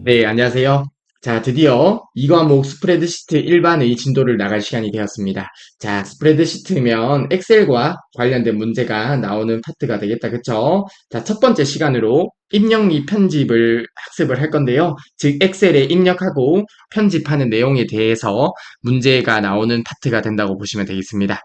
네, 안녕하세요. 자, 드디어 이 과목 스프레드시트 일반의 진도를 나갈 시간이 되었습니다. 자, 스프레드시트면 엑셀과 관련된 문제가 나오는 파트가 되겠다, 그쵸? 자, 첫 번째 시간으로 입력 및 편집을 학습을 할 건데요. 즉, 엑셀에 입력하고 편집하는 내용에 대해서 문제가 나오는 파트가 된다고 보시면 되겠습니다.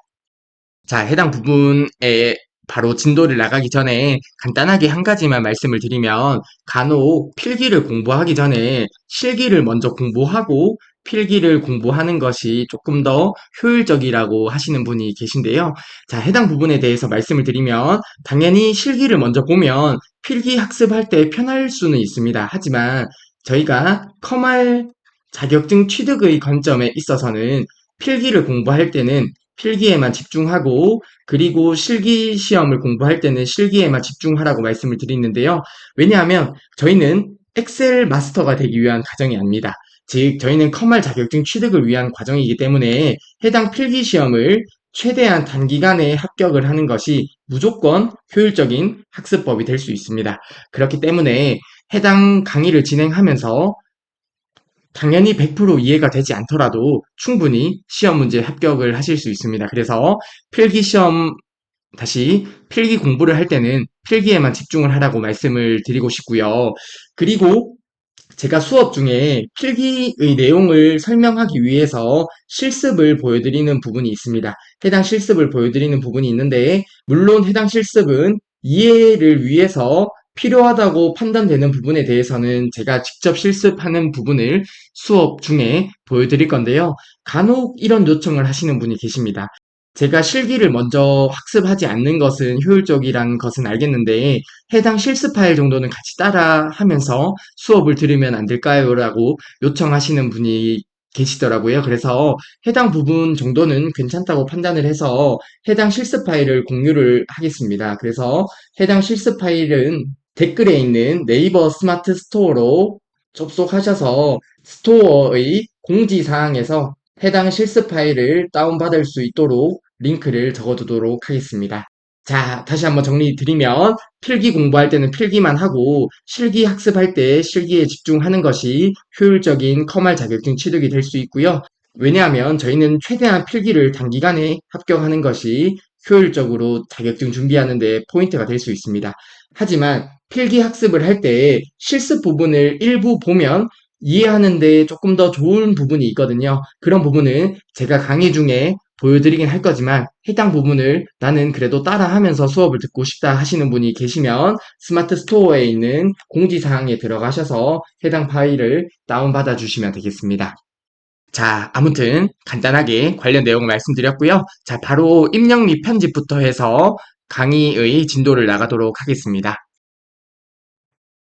자, 해당 부분에 바로 진도를 나가기 전에 간단하게 한 가지만 말씀을 드리면 간혹 필기를 공부하기 전에 실기를 먼저 공부하고 필기를 공부하는 것이 조금 더 효율적이라고 하시는 분이 계신데요. 자, 해당 부분에 대해서 말씀을 드리면 당연히 실기를 먼저 보면 필기 학습할 때 편할 수는 있습니다. 하지만 저희가 커말 자격증 취득의 관점에 있어서는 필기를 공부할 때는 필기에만 집중하고 그리고 실기 시험을 공부할 때는 실기에만 집중하라고 말씀을 드리는데요. 왜냐하면 저희는 엑셀 마스터가 되기 위한 과정이 아닙니다. 즉 저희는 커말 자격증 취득을 위한 과정이기 때문에 해당 필기 시험을 최대한 단기간에 합격을 하는 것이 무조건 효율적인 학습법이 될 수 있습니다. 그렇기 때문에 해당 강의를 진행하면서 당연히 100% 이해가 되지 않더라도 충분히 시험 문제 합격을 하실 수 있습니다. 그래서 필기 시험, 다시 필기 공부를 할 때는 필기에만 집중을 하라고 말씀을 드리고 싶고요. 그리고 제가 수업 중에 필기의 내용을 설명하기 위해서 실습을 보여드리는 부분이 있습니다. 해당 실습을 보여드리는 부분이 있는데, 물론 해당 실습은 이해를 위해서 필요하다고 판단되는 부분에 대해서는 제가 직접 실습하는 부분을 수업 중에 보여드릴 건데요. 간혹 이런 요청을 하시는 분이 계십니다. 제가 실기를 먼저 학습하지 않는 것은 효율적이라는 것은 알겠는데, 해당 실습 파일 정도는 같이 따라 하면서 수업을 들으면 안 될까요? 라고 요청하시는 분이 계시더라고요. 그래서 해당 부분 정도는 괜찮다고 판단을 해서 해당 실습 파일을 공유를 하겠습니다. 그래서 해당 실습 파일은 댓글에 있는 네이버 스마트 스토어로 접속하셔서 스토어의 공지사항에서 해당 실습 파일을 다운받을 수 있도록 링크를 적어두도록 하겠습니다. 자, 다시 한번 정리 드리면 필기 공부할 때는 필기만 하고 실기 학습할 때 실기에 집중하는 것이 효율적인 커말 자격증 취득이 될 수 있고요. 왜냐하면 저희는 최대한 필기를 단기간에 합격하는 것이 효율적으로 자격증 준비하는 데 포인트가 될 수 있습니다. 하지만 필기 학습을 할 때 실습 부분을 일부 보면 이해하는데 조금 더 좋은 부분이 있거든요. 그런 부분은 제가 강의 중에 보여드리긴 할 거지만 해당 부분을 나는 그래도 따라하면서 수업을 듣고 싶다 하시는 분이 계시면 스마트 스토어에 있는 공지사항에 들어가셔서 해당 파일을 다운받아 주시면 되겠습니다. 자, 아무튼 간단하게 관련 내용을 말씀드렸고요. 자, 바로 입력 및 편집부터 해서 강의의 진도를 나가도록 하겠습니다.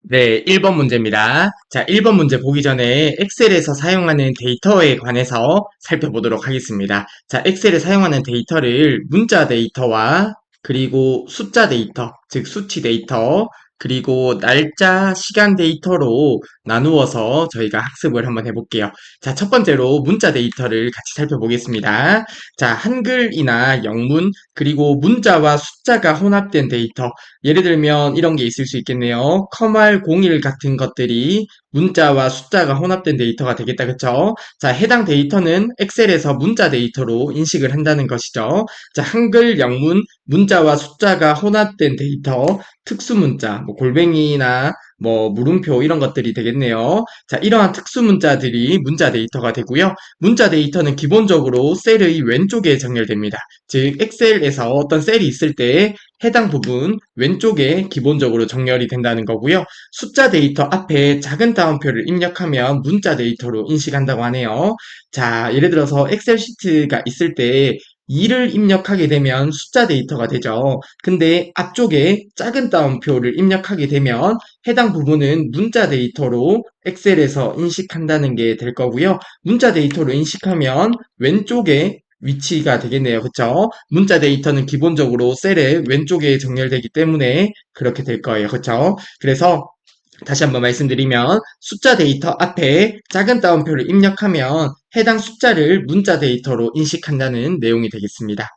네, 1번 문제입니다. 자, 1번 문제 보기 전에 엑셀에서 사용하는 데이터에 관해서 살펴보도록 하겠습니다. 자, 엑셀에 사용하는 데이터를 문자 데이터와 그리고 숫자 데이터, 즉 수치 데이터, 그리고 날짜, 시간 데이터로 나누어서 저희가 학습을 한번 해볼게요. 자, 첫 번째로 문자 데이터를 같이 살펴보겠습니다. 자, 한글이나 영문, 그리고 문자와 숫자가 혼합된 데이터, 예를 들면 이런 게 있을 수 있겠네요. 커말 01 같은 것들이 문자와 숫자가 혼합된 데이터가 되겠다. 그쵸? 자, 해당 데이터는 엑셀에서 문자 데이터로 인식을 한다는 것이죠. 자, 한글, 영문, 문자와 숫자가 혼합된 데이터, 특수문자, 뭐 골뱅이나 뭐 물음표 이런 것들이 되겠네요. 자, 이러한 특수문자들이 문자 데이터가 되고요. 문자 데이터는 기본적으로 셀의 왼쪽에 정렬됩니다. 즉, 엑셀에서 어떤 셀이 있을 때 해당 부분 왼쪽에 기본적으로 정렬이 된다는 거고요. 숫자 데이터 앞에 작은 따옴표를 입력하면 문자 데이터로 인식한다고 하네요. 자, 예를 들어서 엑셀 시트가 있을 때 2를 입력하게 되면 숫자 데이터가 되죠. 근데 앞쪽에 작은 따옴표를 입력하게 되면 해당 부분은 문자 데이터로 엑셀에서 인식한다는 게 될 거고요. 문자 데이터로 인식하면 왼쪽에 위치가 되겠네요. 그쵸? 문자 데이터는 기본적으로 셀의 왼쪽에 정렬되기 때문에 그렇게 될 거예요. 그쵸? 그래서 다시 한번 말씀드리면 숫자 데이터 앞에 작은 따옴표를 입력하면 해당 숫자를 문자 데이터로 인식한다는 내용이 되겠습니다.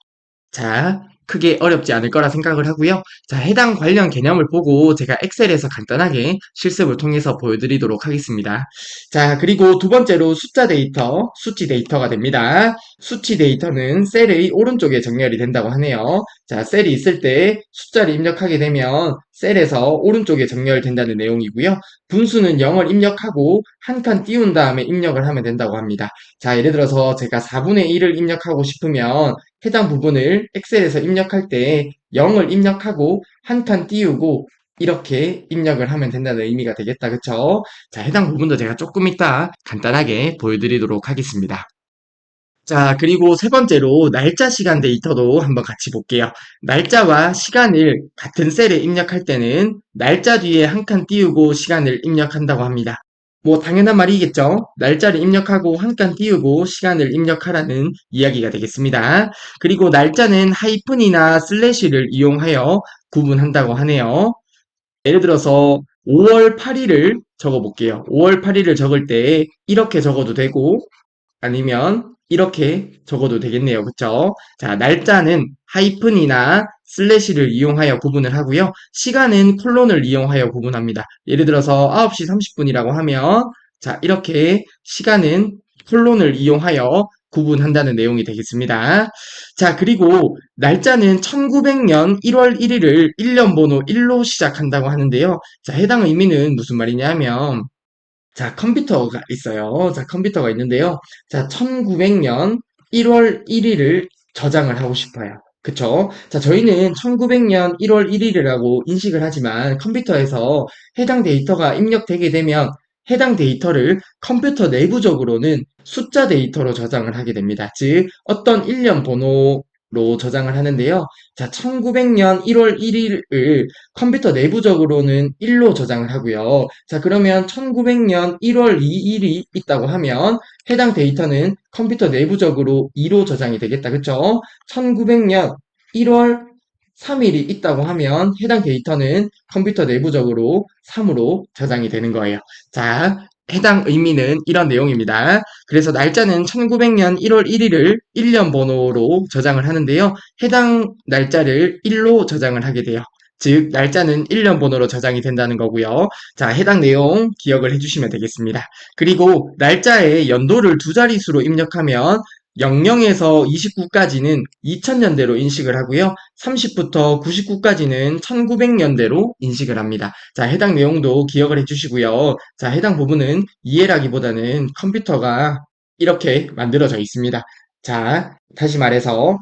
자, 크게 어렵지 않을 거라 생각을 하고요. 자, 해당 관련 개념을 보고 제가 엑셀에서 간단하게 실습을 통해서 보여드리도록 하겠습니다. 자, 그리고 두 번째로 숫자 데이터, 수치 데이터가 됩니다. 수치 데이터는 셀의 오른쪽에 정렬이 된다고 하네요. 자, 셀이 있을 때 숫자를 입력하게 되면 셀에서 오른쪽에 정렬된다는 내용이고요. 분수는 0을 입력하고 한 칸 띄운 다음에 입력을 하면 된다고 합니다. 자, 예를 들어서 제가 4분의 1을 입력하고 싶으면 해당 부분을 엑셀에서 입력할 때 0을 입력하고 한 칸 띄우고 이렇게 입력을 하면 된다는 의미가 되겠다. 그쵸? 자, 해당 부분도 제가 조금 이따 간단하게 보여드리도록 하겠습니다. 자, 그리고 세 번째로 날짜 시간 데이터도 한번 같이 볼게요. 날짜와 시간을 같은 셀에 입력할 때는 날짜 뒤에 한 칸 띄우고 시간을 입력한다고 합니다. 뭐 당연한 말이겠죠. 날짜를 입력하고 한 칸 띄우고 시간을 입력하라는 이야기가 되겠습니다. 그리고 날짜는 하이픈이나 슬래시를 이용하여 구분한다고 하네요. 예를 들어서 5월 8일을 적어 볼게요. 5월 8일을 적을 때 이렇게 적어도 되고 아니면 이렇게 적어도 되겠네요. 그쵸? 자, 날짜는 하이픈이나 슬래시를 이용하여 구분을 하고요. 시간은 콜론을 이용하여 구분합니다. 예를 들어서 9시 30분이라고 하면 자, 이렇게 시간은 콜론을 이용하여 구분한다는 내용이 되겠습니다. 자, 그리고 날짜는 1900년 1월 1일을 1년 번호 1로 시작한다고 하는데요. 자, 해당 의미는 무슨 말이냐면 자, 컴퓨터가 있어요. 자, 컴퓨터가 있는데요. 자, 1900년 1월 1일을 저장을 하고 싶어요. 그쵸? 자, 저희는 1900년 1월 1일이라고 인식을 하지만 컴퓨터에서 해당 데이터가 입력되게 되면 해당 데이터를 컴퓨터 내부적으로는 숫자 데이터로 저장을 하게 됩니다. 즉, 어떤 일련 번호로 저장을 하는데요. 자, 1900년 1월 1일을 컴퓨터 내부적으로는 1로 저장을 하고요. 자, 그러면 1900년 1월 2일이 있다고 하면 해당 데이터는 컴퓨터 내부적으로 2로 저장이 되겠다. 그쵸? 1900년 1월 3일이 있다고 하면 해당 데이터는 컴퓨터 내부적으로 3으로 저장이 되는 거예요. 자, 해당 의미는 이런 내용입니다. 그래서 날짜는 1900년 1월 1일을 1년 번호로 저장을 하는데요. 해당 날짜를 1로 저장을 하게 돼요. 즉, 날짜는 1년 번호로 저장이 된다는 거고요. 자, 해당 내용 기억을 해주시면 되겠습니다. 그리고 날짜에 연도를 두 자릿수로 입력하면 00에서 29까지는 2000년대로 인식을 하고요. 30부터 99까지는 1900년대로 인식을 합니다. 자, 해당 내용도 기억을 해주시고요. 자, 해당 부분은 이해라기보다는 컴퓨터가 이렇게 만들어져 있습니다. 자, 다시 말해서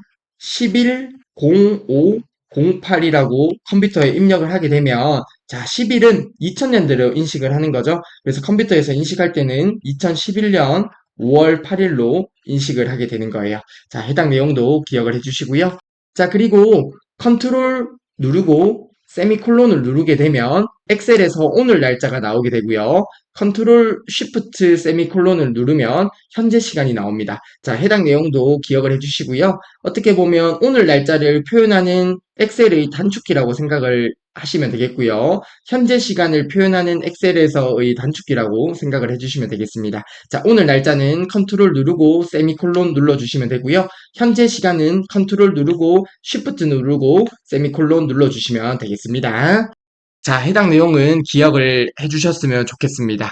110508이라고 컴퓨터에 입력을 하게 되면 자, 10일은 2000년대로 인식을 하는 거죠. 그래서 컴퓨터에서 인식할 때는 2011년 5월 8일로 인식을 하게 되는 거예요. 자, 해당 내용도 기억을 해주시고요. 자, 그리고 컨트롤 누르고 세미콜론을 누르게 되면 엑셀에서 오늘 날짜가 나오게 되고요. 컨트롤 쉬프트 세미콜론을 누르면 현재 시간이 나옵니다. 자, 해당 내용도 기억을 해주시고요. 어떻게 보면 오늘 날짜를 표현하는 엑셀의 단축키라고 생각을 하시면 되겠고요. 현재 시간을 표현하는 엑셀에서의 단축키라고 생각을 해주시면 되겠습니다. 자, 오늘 날짜는 컨트롤 누르고 세미콜론 눌러주시면 되고요. 현재 시간은 컨트롤 누르고 쉬프트 누르고 세미콜론 눌러주시면 되겠습니다. 자, 해당 내용은 기억을 해주셨으면 좋겠습니다.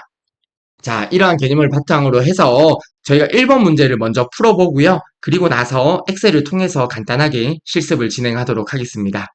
자, 이러한 개념을 바탕으로 해서 저희가 1번 문제를 먼저 풀어보고요. 그리고 나서 엑셀을 통해서 간단하게 실습을 진행하도록 하겠습니다.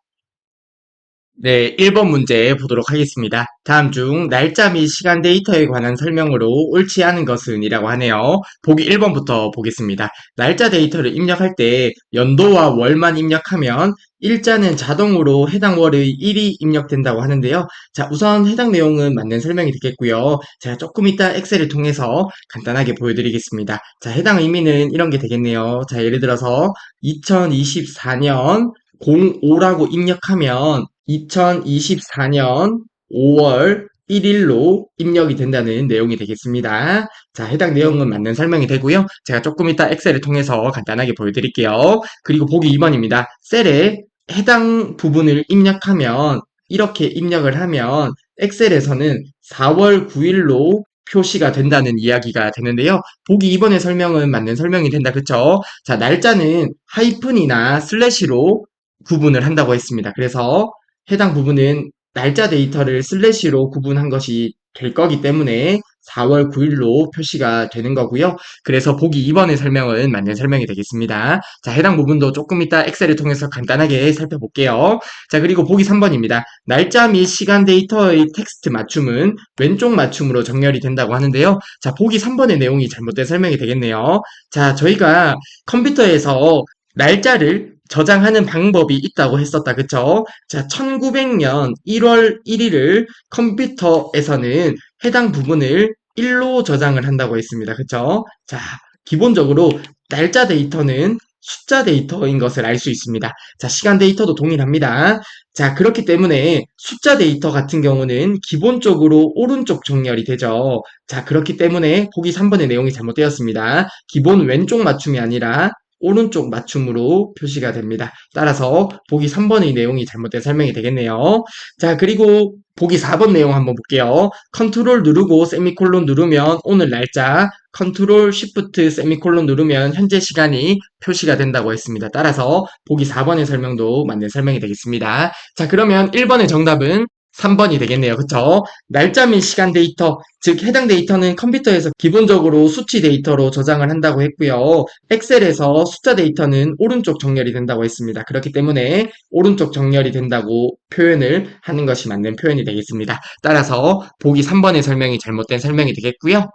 네, 1번 문제 보도록 하겠습니다. 다음 중 날짜 및 시간 데이터에 관한 설명으로 옳지 않은 것은 이라고 하네요. 보기 1번부터 보겠습니다. 날짜 데이터를 입력할 때 연도와 월만 입력하면 일자는 자동으로 해당 월의 1이 입력된다고 하는데요. 자, 우선 해당 내용은 맞는 설명이 되겠고요. 제가 조금 이따 엑셀을 통해서 간단하게 보여드리겠습니다. 자, 해당 의미는 이런 게 되겠네요. 자, 예를 들어서 2024년 05라고 입력하면 2024년 5월 1일로 입력이 된다는 내용이 되겠습니다. 자, 해당 내용은 맞는 설명이 되고요. 제가 조금 이따 엑셀을 통해서 간단하게 보여드릴게요. 그리고 보기 2번입니다. 셀에 해당 부분을 입력하면 이렇게 입력을 하면 엑셀에서는 4월 9일로 표시가 된다는 이야기가 되는데요. 보기 2번의 설명은 맞는 설명이 된다. 그쵸? 자, 날짜는 하이픈이나 슬래시로 구분을 한다고 했습니다. 그래서 해당 부분은 날짜 데이터를 슬래시로 구분한 것이 될 거기 때문에 4월 9일로 표시가 되는 거고요. 그래서 보기 2번의 설명은 맞는 설명이 되겠습니다. 자, 해당 부분도 조금 이따 엑셀을 통해서 간단하게 살펴볼게요. 자, 그리고 보기 3번입니다. 날짜 및 시간 데이터의 텍스트 맞춤은 왼쪽 맞춤으로 정렬이 된다고 하는데요. 자, 보기 3번의 내용이 잘못된 설명이 되겠네요. 자, 저희가 컴퓨터에서 날짜를 저장하는 방법이 있다고 했었다. 그쵸? 자, 1900년 1월 1일을 컴퓨터에서는 해당 부분을 1로 저장을 한다고 했습니다. 그쵸? 자, 기본적으로 날짜 데이터는 숫자 데이터인 것을 알 수 있습니다. 자, 시간 데이터도 동일합니다. 자, 그렇기 때문에 숫자 데이터 같은 경우는 기본적으로 오른쪽 정렬이 되죠. 자, 그렇기 때문에 보기 3번의 내용이 잘못되었습니다. 기본 왼쪽 맞춤이 아니라 오른쪽 맞춤으로 표시가 됩니다. 따라서 보기 3번의 내용이 잘못된 설명이 되겠네요. 자, 그리고 보기 4번 내용 한번 볼게요. 컨트롤 누르고 세미콜론 누르면 오늘 날짜, 컨트롤 쉬프트 세미콜론 누르면 현재 시간이 표시가 된다고 했습니다. 따라서 보기 4번의 설명도 맞는 설명이 되겠습니다. 자, 그러면 1번의 정답은 3번이 되겠네요. 그쵸? 날짜 및 시간 데이터, 즉 해당 데이터는 컴퓨터에서 기본적으로 수치 데이터로 저장을 한다고 했고요. 엑셀에서 숫자 데이터는 오른쪽 정렬이 된다고 했습니다. 그렇기 때문에 오른쪽 정렬이 된다고 표현을 하는 것이 맞는 표현이 되겠습니다. 따라서 보기 3번의 설명이 잘못된 설명이 되겠고요.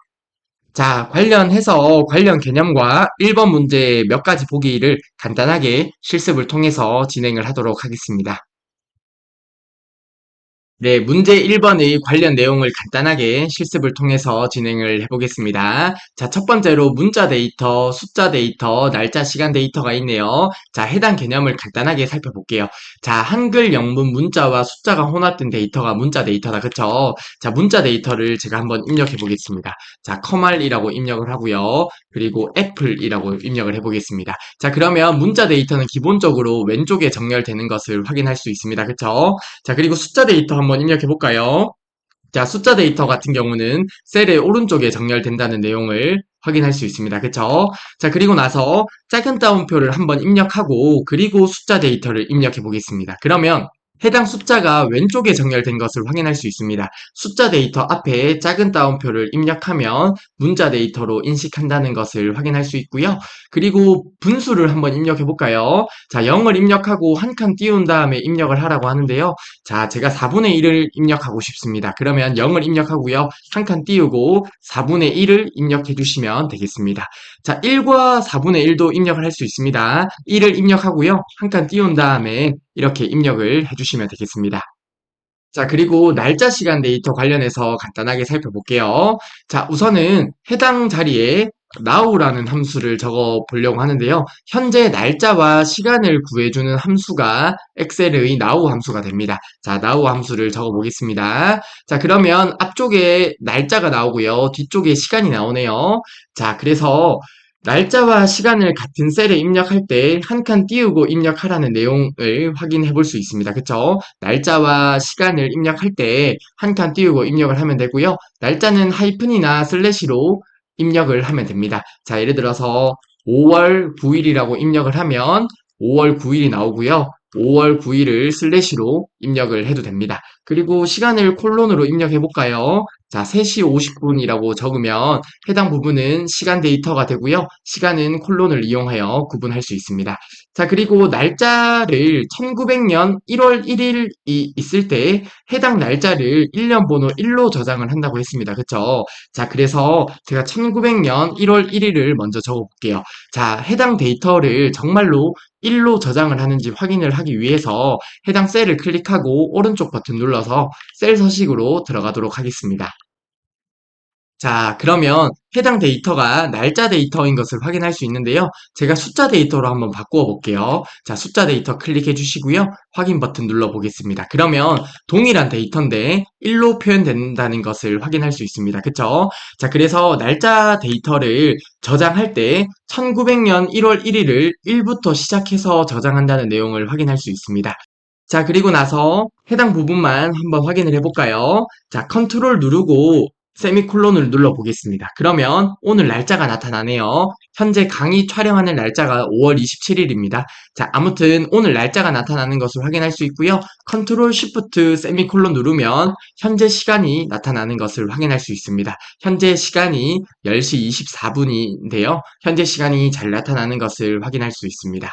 자, 관련해서 관련 개념과 1번 문제 몇 가지 보기를 간단하게 실습을 통해서 진행을 하도록 하겠습니다. 네, 문제 1번의 관련 내용을 간단하게 실습을 통해서 진행을 해보겠습니다. 자, 첫 번째로 문자 데이터, 숫자 데이터, 날짜, 시간 데이터가 있네요. 자, 해당 개념을 간단하게 살펴볼게요. 자, 한글 영문 문자와 숫자가 혼합된 데이터가 문자 데이터다. 그쵸? 자, 문자 데이터를 제가 한번 입력해 보겠습니다. 자, 커말이라고 입력을 하고요. 그리고 애플이라고 입력을 해보겠습니다. 자, 그러면 문자 데이터는 기본적으로 왼쪽에 정렬되는 것을 확인할 수 있습니다. 그쵸? 자, 그리고 숫자 데이터 한번 입력해 볼까요? 자, 숫자 데이터 같은 경우는 셀의 오른쪽에 정렬된다는 내용을 확인할 수 있습니다. 그쵸? 자, 그리고 나서 작은 따옴표를 한번 입력하고 그리고 숫자 데이터를 입력해 보겠습니다. 그러면 해당 숫자가 왼쪽에 정렬된 것을 확인할 수 있습니다. 숫자 데이터 앞에 작은 따옴표를 입력하면 문자 데이터로 인식한다는 것을 확인할 수 있고요. 그리고 분수를 한번 입력해 볼까요? 자, 0을 입력하고 한 칸 띄운 다음에 입력을 하라고 하는데요. 자, 제가 4분의 1을 입력하고 싶습니다. 그러면 0을 입력하고요. 한 칸 띄우고 4분의 1을 입력해 주시면 되겠습니다. 자, 1과 4분의 1도 입력을 할 수 있습니다. 1을 입력하고요. 한 칸 띄운 다음에 이렇게 입력을 해주시면 되겠습니다. 자, 그리고 날짜 시간 데이터 관련해서 간단하게 살펴볼게요. 자, 우선은 해당 자리에 now라는 함수를 적어 보려고 하는데요. 현재 날짜와 시간을 구해주는 함수가 엑셀의 now 함수가 됩니다. 자, now 함수를 적어 보겠습니다. 자, 그러면 앞쪽에 날짜가 나오고요. 뒤쪽에 시간이 나오네요. 자, 그래서 날짜와 시간을 같은 셀에 입력할 때 한 칸 띄우고 입력하라는 내용을 확인해 볼 수 있습니다. 그쵸? 날짜와 시간을 입력할 때 한 칸 띄우고 입력을 하면 되고요. 날짜는 하이픈이나 슬래시로 입력을 하면 됩니다. 자, 예를 들어서 5월 9일이라고 입력을 하면 5월 9일이 나오고요. 5월 9일을 슬래시로 입력을 해도 됩니다. 그리고 시간을 콜론으로 입력해 볼까요? 자, 3시 50분이라고 적으면 해당 부분은 시간 데이터가 되고요. 시간은 콜론을 이용하여 구분할 수 있습니다. 자, 그리고 날짜를 1900년 1월 1일이 있을 때 해당 날짜를 1년 번호 1로 저장을 한다고 했습니다. 그쵸? 자, 그래서 제가 1900년 1월 1일을 먼저 적어 볼게요. 자, 해당 데이터를 정말로 1로 저장을 하는지 확인을 하기 위해서 해당 셀을 클릭하고 오른쪽 버튼 눌러서 셀 서식으로 들어가도록 하겠습니다. 자, 그러면 해당 데이터가 날짜 데이터인 것을 확인할 수 있는데요. 제가 숫자 데이터로 한번 바꾸어 볼게요. 자, 숫자 데이터 클릭해 주시고요. 확인 버튼 눌러 보겠습니다. 그러면 동일한 데이터인데 1로 표현된다는 것을 확인할 수 있습니다. 그쵸? 자, 그래서 날짜 데이터를 저장할 때 1900년 1월 1일을 1부터 시작해서 저장한다는 내용을 확인할 수 있습니다. 자, 그리고 나서 해당 부분만 한번 확인을 해볼까요? 자, 컨트롤 누르고 세미콜론을 눌러보겠습니다. 그러면 오늘 날짜가 나타나네요. 현재 강의 촬영하는 날짜가 5월 27일입니다. 자, 아무튼 오늘 날짜가 나타나는 것을 확인할 수 있고요. 컨트롤 쉬프트 세미콜론 누르면 현재 시간이 나타나는 것을 확인할 수 있습니다. 현재 시간이 10시 24분인데요. 현재 시간이 잘 나타나는 것을 확인할 수 있습니다.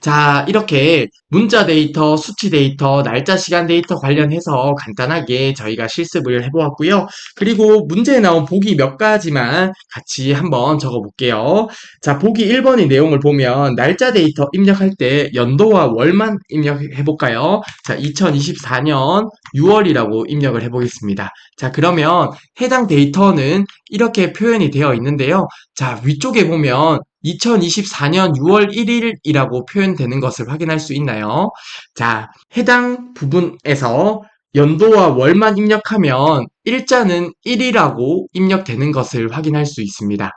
자, 이렇게 문자 데이터, 수치 데이터, 날짜, 시간 데이터 관련해서 간단하게 저희가 실습을 해보았고요. 그리고 문제에 나온 보기 몇 가지만 같이 한번 적어볼게요. 자, 보기 1번의 내용을 보면 날짜 데이터 입력할 때 연도와 월만 입력해볼까요? 자, 2024년 6월이라고 입력을 해보겠습니다. 자, 그러면 해당 데이터는 이렇게 표현이 되어 있는데요. 자, 위쪽에 보면 2024년 6월 1일이라고 표현되는 것을 확인할 수 있나요? 자, 해당 부분에서 연도와 월만 입력하면 일자는 1이라고 입력되는 것을 확인할 수 있습니다.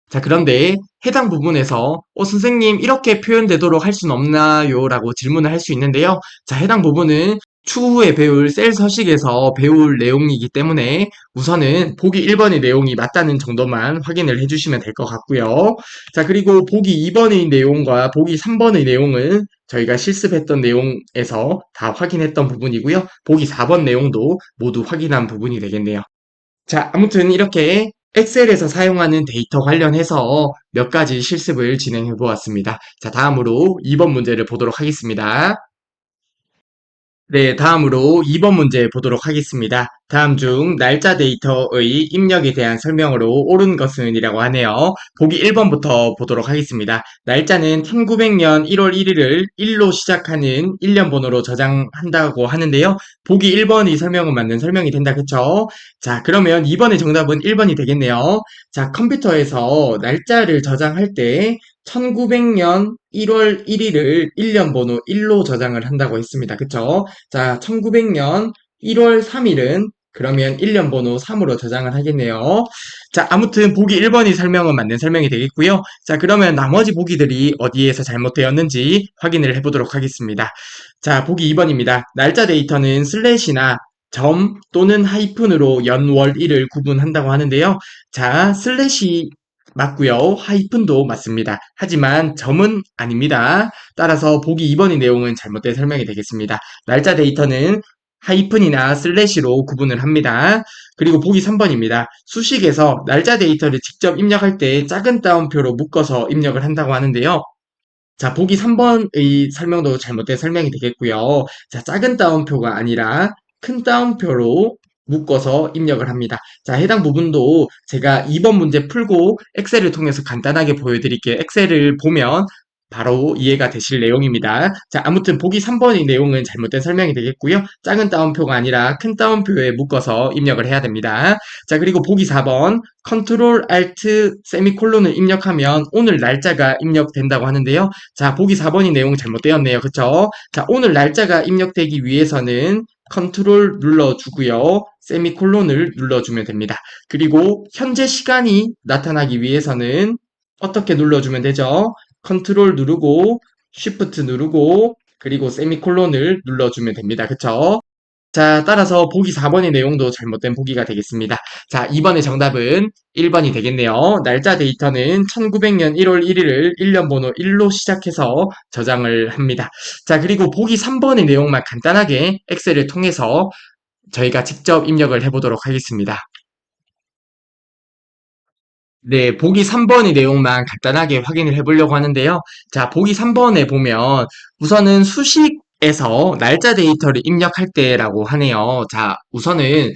자, 그런데 해당 부분에서 선생님 이렇게 표현되도록 할 수는 없나요? 라고 질문을 할 수 있는데요. 자, 해당 부분은 추후에 배울 셀 서식에서 배울 내용이기 때문에 우선은 보기 1번의 내용이 맞다는 정도만 확인을 해주시면 될 것 같고요. 자, 그리고 보기 2번의 내용과 보기 3번의 내용은 저희가 실습했던 내용에서 다 확인했던 부분이고요. 보기 4번 내용도 모두 확인한 부분이 되겠네요. 자, 아무튼 이렇게 엑셀에서 사용하는 데이터 관련해서 몇 가지 실습을 진행해 보았습니다. 자, 다음으로 2번 문제를 보도록 하겠습니다. 네, 다음으로 2번 문제 보도록 하겠습니다. 다음 중 날짜 데이터의 입력에 대한 설명으로 옳은 것은 이라고 하네요. 보기 1번부터 보도록 하겠습니다. 날짜는 1900년 1월 1일을 1로 시작하는 1년 번호로 저장한다고 하는데요. 보기 1번이 설명은 맞는 설명이 된다, 그쵸? 자, 그러면 2번의 정답은 1번이 되겠네요. 자, 컴퓨터에서 날짜를 저장할 때 1900년 1월 1일을 1년 번호 1로 저장을 한다고 했습니다. 그쵸? 자, 1900년 1월 3일은 그러면 1년 번호 3으로 저장을 하겠네요. 자, 아무튼 보기 1번이 설명은 맞는 설명이 되겠고요. 자, 그러면 나머지 보기들이 어디에서 잘못되었는지 확인을 해보도록 하겠습니다. 자, 보기 2번입니다. 날짜 데이터는 슬래시나 점 또는 하이픈으로 연, 월, 일을 구분한다고 하는데요. 자, 슬래시 맞고요. 하이픈도 맞습니다. 하지만 점은 아닙니다. 따라서 보기 2번의 내용은 잘못된 설명이 되겠습니다. 날짜 데이터는 하이픈이나 슬래시로 구분을 합니다. 그리고 보기 3번입니다. 수식에서 날짜 데이터를 직접 입력할 때 작은 따옴표로 묶어서 입력을 한다고 하는데요. 자, 보기 3번의 설명도 잘못된 설명이 되겠고요. 자, 작은 따옴표가 아니라 큰 따옴표로 묶어서 입력을 합니다. 자, 해당 부분도 제가 2번 문제 풀고 엑셀을 통해서 간단하게 보여드릴게요. 엑셀을 보면 바로 이해가 되실 내용입니다. 자, 아무튼 보기 3번의 내용은 잘못된 설명이 되겠고요. 작은 따옴표가 아니라 큰 따옴표에 묶어서 입력을 해야 됩니다. 자, 그리고 보기 4번 컨트롤 알트 세미콜론을 입력하면 오늘 날짜가 입력된다고 하는데요. 자, 보기 4번의 내용은 잘못되었네요. 그쵸? 자, 오늘 날짜가 입력되기 위해서는 컨트롤 눌러주고요. 세미콜론을 눌러주면 됩니다. 그리고 현재 시간이 나타나기 위해서는 어떻게 눌러주면 되죠? 컨트롤 누르고 쉬프트 누르고 그리고 세미콜론을 눌러주면 됩니다. 그쵸? 자, 따라서 보기 4번의 내용도 잘못된 보기가 되겠습니다. 자, 2번의 정답은 1번이 되겠네요. 날짜 데이터는 1900년 1월 1일을 1년 번호 1로 시작해서 저장을 합니다. 자, 그리고 보기 3번의 내용만 간단하게 엑셀을 통해서 저희가 직접 입력을 해보도록 하겠습니다. 네, 보기 3번의 내용만 간단하게 확인을 해보려고 하는데요. 자, 보기 3번에 보면 우선은 수식에서 날짜 데이터를 입력할 때라고 하네요. 자, 우선은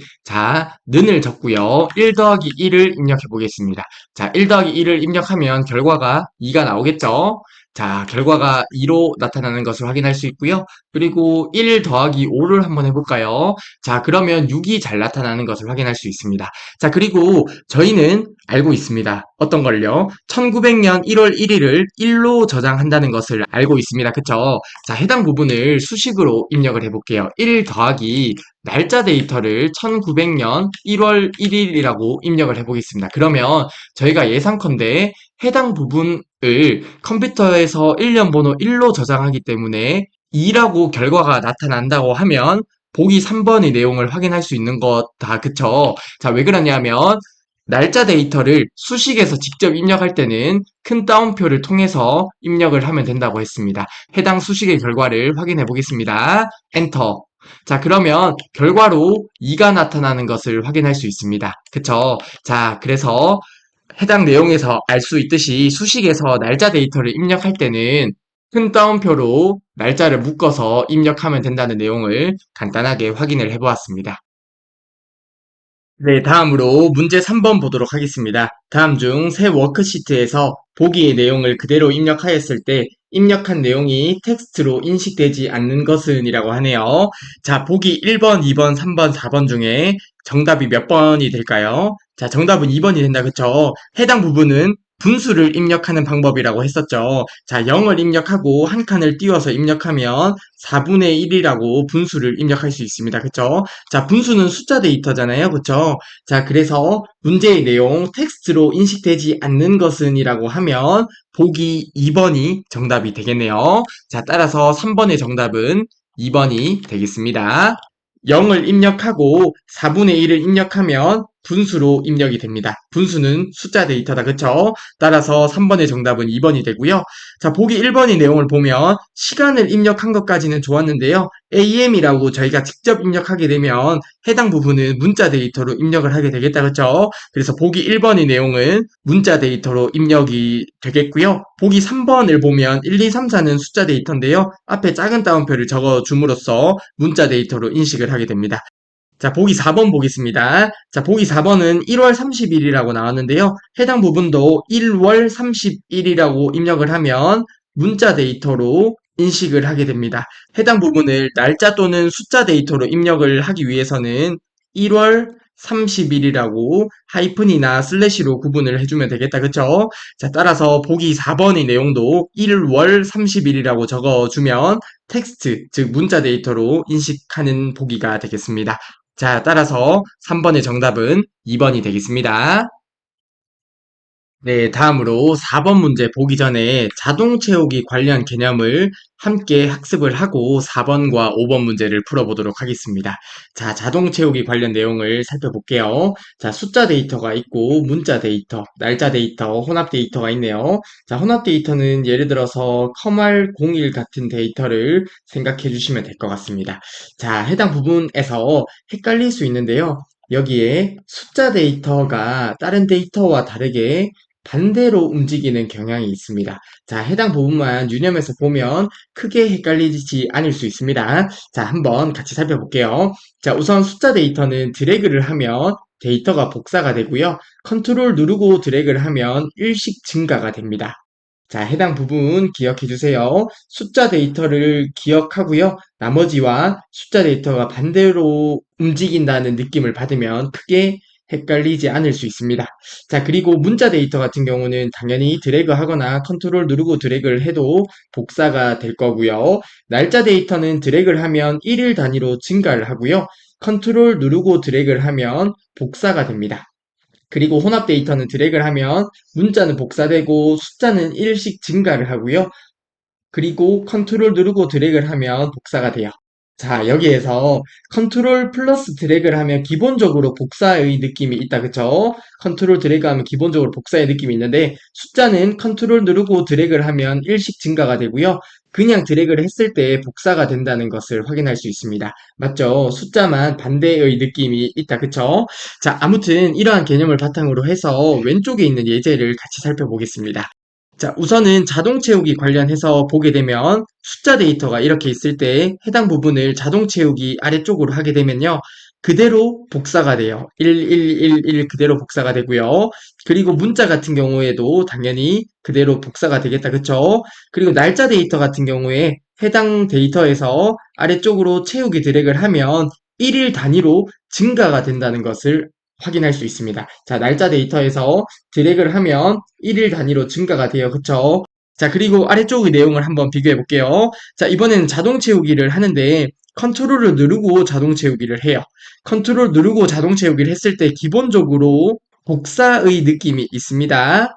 는을 적고요. 1 더하기 1을 입력해 보겠습니다. 자, 1 더하기 1을 입력하면 결과가 2가 나오겠죠? 자, 결과가 2로 나타나는 것을 확인할 수 있고요. 그리고 1 더하기 5를 한번 해볼까요? 자, 그러면 6이 잘 나타나는 것을 확인할 수 있습니다. 자, 그리고 저희는 알고 있습니다. 어떤 걸요? 1900년 1월 1일을 1로 저장한다는 것을 알고 있습니다. 그쵸? 자, 해당 부분을 수식으로 입력을 해볼게요. 1 더하기 날짜 데이터를 1900년 1월 1일이라고 입력을 해보겠습니다. 그러면 저희가 예상컨대 해당 부분을 컴퓨터에서 1년 번호 1로 저장하기 때문에 2라고 결과가 나타난다고 하면 보기 3번의 내용을 확인할 수 있는 거다. 그쵸? 자, 왜 그러냐면 날짜 데이터를 수식에서 직접 입력할 때는 큰 따옴표를 통해서 입력을 하면 된다고 했습니다. 해당 수식의 결과를 확인해 보겠습니다. 엔터. 자, 그러면 결과로 2가 나타나는 것을 확인할 수 있습니다. 그쵸? 자, 그래서 해당 내용에서 알 수 있듯이 수식에서 날짜 데이터를 입력할 때는 큰 따옴표로 날짜를 묶어서 입력하면 된다는 내용을 간단하게 확인을 해보았습니다. 네, 다음으로 문제 3번 보도록 하겠습니다. 다음 중 새 워크시트에서 보기의 내용을 그대로 입력하였을 때 입력한 내용이 텍스트로 인식되지 않는 것은 이라고 하네요. 자, 보기 1번, 2번, 3번, 4번 중에 정답이 몇 번이 될까요? 자, 정답은 2번이 된다. 그쵸? 해당 부분은 분수를 입력하는 방법이라고 했었죠. 자, 0을 입력하고 한 칸을 띄워서 입력하면 4분의 1이라고 분수를 입력할 수 있습니다. 그쵸? 자, 분수는 숫자 데이터잖아요. 그쵸? 자, 그래서 문제의 내용 텍스트로 인식되지 않는 것은 이라고 하면 보기 2번이 정답이 되겠네요. 자, 따라서 3번의 정답은 2번이 되겠습니다. 0을 입력하고 4분의 1을 입력하면 분수로 입력이 됩니다. 분수는 숫자 데이터다. 그쵸? 따라서 3번의 정답은 2번이 되고요. 자, 보기 1번의 내용을 보면 시간을 입력한 것까지는 좋았는데요. AM이라고 저희가 직접 입력하게 되면 해당 부분은 문자 데이터로 입력을 하게 되겠다. 그쵸? 그래서 보기 1번의 내용은 문자 데이터로 입력이 되겠고요. 보기 3번을 보면 1, 2, 3, 4는 숫자 데이터인데요. 앞에 작은 따옴표를 적어 줌으로써 문자 데이터로 인식을 하게 됩니다. 자, 보기 4번 보겠습니다. 자, 보기 4번은 1월 30일이라고 나왔는데요. 해당 부분도 1월 31일이라고 입력을 하면 문자 데이터로 인식을 하게 됩니다. 해당 부분을 날짜 또는 숫자 데이터로 입력을 하기 위해서는 1월 30일이라고 하이픈이나 슬래시로 구분을 해주면 되겠다. 그쵸? 자, 따라서 보기 4번의 내용도 1월 30일이라고 적어주면 텍스트, 즉 문자 데이터로 인식하는 보기가 되겠습니다. 자, 따라서 3번의 정답은 2번이 되겠습니다. 네, 다음으로 4번 문제 보기 전에 자동 채우기 관련 개념을 함께 학습을 하고 4번과 5번 문제를 풀어보도록 하겠습니다. 자, 자동 채우기 관련 내용을 살펴볼게요. 자, 숫자 데이터가 있고 문자 데이터, 날짜 데이터, 혼합 데이터가 있네요. 자, 혼합 데이터는 예를 들어서 컴활 01 같은 데이터를 생각해 주시면 될 것 같습니다. 자, 해당 부분에서 헷갈릴 수 있는데요. 여기에 숫자 데이터가 다른 데이터와 다르게 반대로 움직이는 경향이 있습니다. 자, 해당 부분만 유념해서 보면 크게 헷갈리지 않을 수 있습니다. 자, 한번 같이 살펴볼게요. 자, 우선 숫자 데이터는 드래그를 하면 데이터가 복사가 되고요. 컨트롤 누르고 드래그를 하면 일씩 증가가 됩니다. 자, 해당 부분 기억해 주세요. 숫자 데이터를 기억하고요. 나머지와 숫자 데이터가 반대로 움직인다는 느낌을 받으면 크게 헷갈리지 않을 수 있습니다. 자, 그리고 문자 데이터 같은 경우는 당연히 드래그 하거나 컨트롤 누르고 드래그를 해도 복사가 될 거고요. 날짜 데이터는 드래그를 하면 1일 단위로 증가를 하고요. 컨트롤 누르고 드래그를 하면 복사가 됩니다. 그리고 혼합 데이터는 드래그를 하면 문자는 복사되고 숫자는 1씩 증가를 하고요. 그리고 컨트롤 누르고 드래그를 하면 복사가 돼요. 자, 여기에서 컨트롤 플러스 드래그를 하면 기본적으로 복사의 느낌이 있다. 그쵸? 컨트롤 드래그 하면 기본적으로 복사의 느낌이 있는데 숫자는 컨트롤 누르고 드래그를 하면 1씩 증가가 되고요. 그냥 드래그를 했을 때 복사가 된다는 것을 확인할 수 있습니다. 맞죠? 숫자만 반대의 느낌이 있다. 그쵸? 자, 아무튼 이러한 개념을 바탕으로 해서 왼쪽에 있는 예제를 같이 살펴보겠습니다. 자, 우선은 자동 채우기 관련해서 보게 되면 숫자 데이터가 이렇게 있을 때 해당 부분을 자동 채우기 아래쪽으로 하게 되면요. 그대로 복사가 돼요. 1111 그대로 복사가 되고요. 그리고 문자 같은 경우에도 당연히 그대로 복사가 되겠다. 그쵸? 그리고 날짜 데이터 같은 경우에 해당 데이터에서 아래쪽으로 채우기 드래그를 하면 1일 단위로 증가가 된다는 것을 확인할 수 있습니다. 자, 날짜 데이터에서 드래그를 하면 1일 단위로 증가가 돼요. 그쵸? 자, 그리고 아래쪽의 내용을 한번 비교해 볼게요. 자, 이번에는 자동 채우기를 하는데 컨트롤을 누르고 자동 채우기를 해요. 컨트롤 누르고 자동 채우기를 했을 때 기본적으로 복사의 느낌이 있습니다.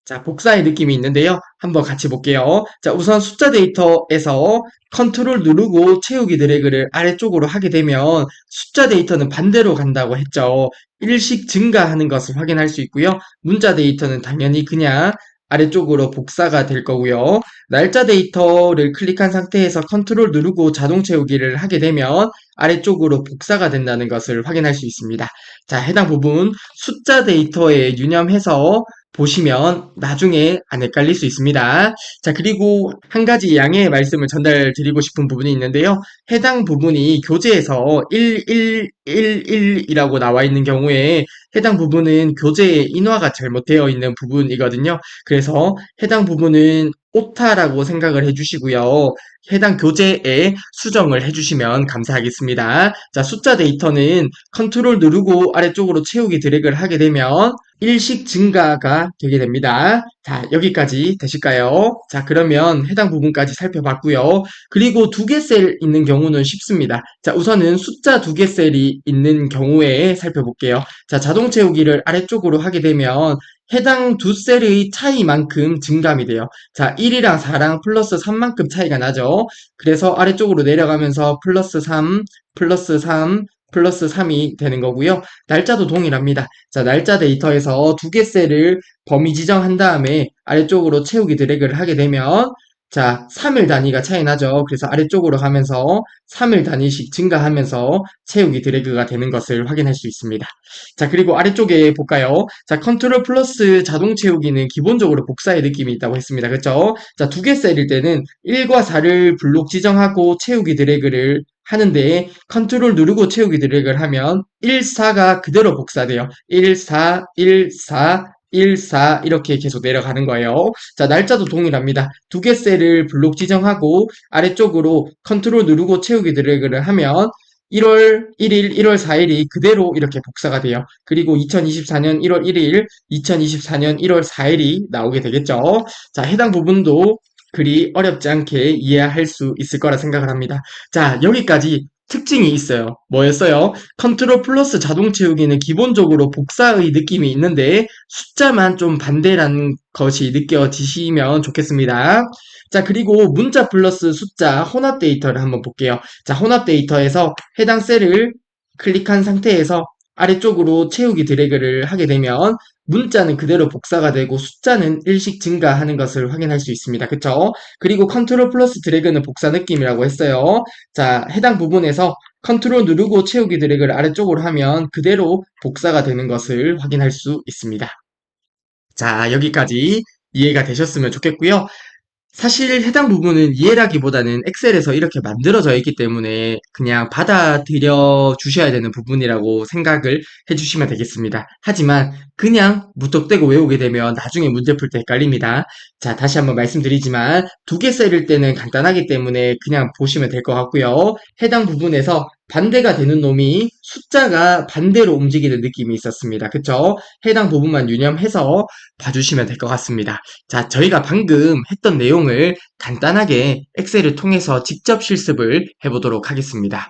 자, 복사의 느낌이 있는데요. 한번 같이 볼게요. 자, 우선 숫자 데이터에서 컨트롤 누르고 채우기 드래그를 아래쪽으로 하게 되면 숫자 데이터는 반대로 간다고 했죠. 일씩 증가하는 것을 확인할 수 있고요. 문자 데이터는 당연히 그냥 아래쪽으로 복사가 될 거고요. 날짜 데이터를 클릭한 상태에서 컨트롤 누르고 자동 채우기를 하게 되면 아래쪽으로 복사가 된다는 것을 확인할 수 있습니다. 자, 해당 부분 숫자 데이터에 유념해서 보시면 나중에 안 헷갈릴 수 있습니다. 자, 그리고 한 가지 양해의 말씀을 전달드리고 싶은 부분이 있는데요. 해당 부분이 교재에서 1111이라고 나와 있는 경우에 해당 부분은 교재에 인화가 잘못되어 있는 부분이거든요. 그래서 해당 부분은 오타라고 생각을 해주시고요. 해당 교재에 수정을 해주시면 감사하겠습니다. 자, 숫자 데이터는 컨트롤 누르고 아래쪽으로 채우기 드래그를 하게 되면 일식 증가가 되게 됩니다. 자, 여기까지 되실까요? 자, 그러면 해당 부분까지 살펴봤고요. 그리고 두 개 셀 있는 경우는 쉽습니다. 자, 우선은 숫자 두 개 셀이 있는 경우에 살펴볼게요. 자, 자동 채우기를 아래쪽으로 하게 되면 해당 두 셀의 차이만큼 증감이 돼요. 자, 1이랑 4랑 플러스 3만큼 차이가 나죠. 그래서 아래쪽으로 내려가면서 플러스 3, 플러스 3, 플러스 3이 되는 거고요. 날짜도 동일합니다. 자, 날짜 데이터에서 두 개 셀을 범위 지정한 다음에 아래쪽으로 채우기 드래그를 하게 되면 자, 3일 단위가 차이 나죠. 그래서 아래쪽으로 가면서 3일 단위씩 증가하면서 채우기 드래그가 되는 것을 확인할 수 있습니다. 자, 그리고 아래쪽에 볼까요? 자, 컨트롤 플러스 자동 채우기는 기본적으로 복사의 느낌이 있다고 했습니다. 그렇죠? 자, 두 개 셀일 때는 1과 4를 블록 지정하고 채우기 드래그를 하는데 컨트롤 누르고 채우기 드래그를 하면 1, 4가 그대로 복사돼요. 1, 4, 1, 4, 1, 4 이렇게 계속 내려가는 거예요. 자, 날짜도 동일합니다. 두 개 셀을 블록 지정하고 아래쪽으로 컨트롤 누르고 채우기 드래그를 하면 1월 1일, 1월 4일이 그대로 이렇게 복사가 돼요. 그리고 2024년 1월 1일, 2024년 1월 4일이 나오게 되겠죠. 자, 해당 부분도 그리 어렵지 않게 이해할 수 있을 거라 생각을 합니다. 자, 여기까지 특징이 있어요. 뭐였어요? 컨트롤 플러스 자동 채우기는 기본적으로 복사의 느낌이 있는데 숫자만 좀 반대라는 것이 느껴지시면 좋겠습니다. 자, 그리고 문자 플러스 숫자 혼합 데이터를 한번 볼게요. 자, 혼합 데이터에서 해당 셀을 클릭한 상태에서 아래쪽으로 채우기 드래그를 하게 되면 문자는 그대로 복사가 되고 숫자는 일씩 증가하는 것을 확인할 수 있습니다. 그쵸? 그리고 컨트롤 플러스 드래그는 복사 느낌이라고 했어요. 자, 해당 부분에서 컨트롤 누르고 채우기 드래그를 아래쪽으로 하면 그대로 복사가 되는 것을 확인할 수 있습니다. 자, 여기까지 이해가 되셨으면 좋겠고요. 사실 해당 부분은 이해라기보다는 엑셀에서 이렇게 만들어져 있기 때문에 그냥 받아들여 주셔야 되는 부분이라고 생각을 해주시면 되겠습니다. 하지만 그냥 무턱대고 외우게 되면 나중에 문제 풀 때 헷갈립니다. 자, 다시 한번 말씀드리지만 두 개 셀일 때는 간단하기 때문에 그냥 보시면 될 것 같고요. 해당 부분에서 반대가 되는 놈이 숫자가 반대로 움직이는 느낌이 있었습니다. 그쵸? 해당 부분만 유념해서 봐주시면 될 것 같습니다. 자, 저희가 방금 했던 내용을 간단하게 엑셀을 통해서 직접 실습을 해보도록 하겠습니다.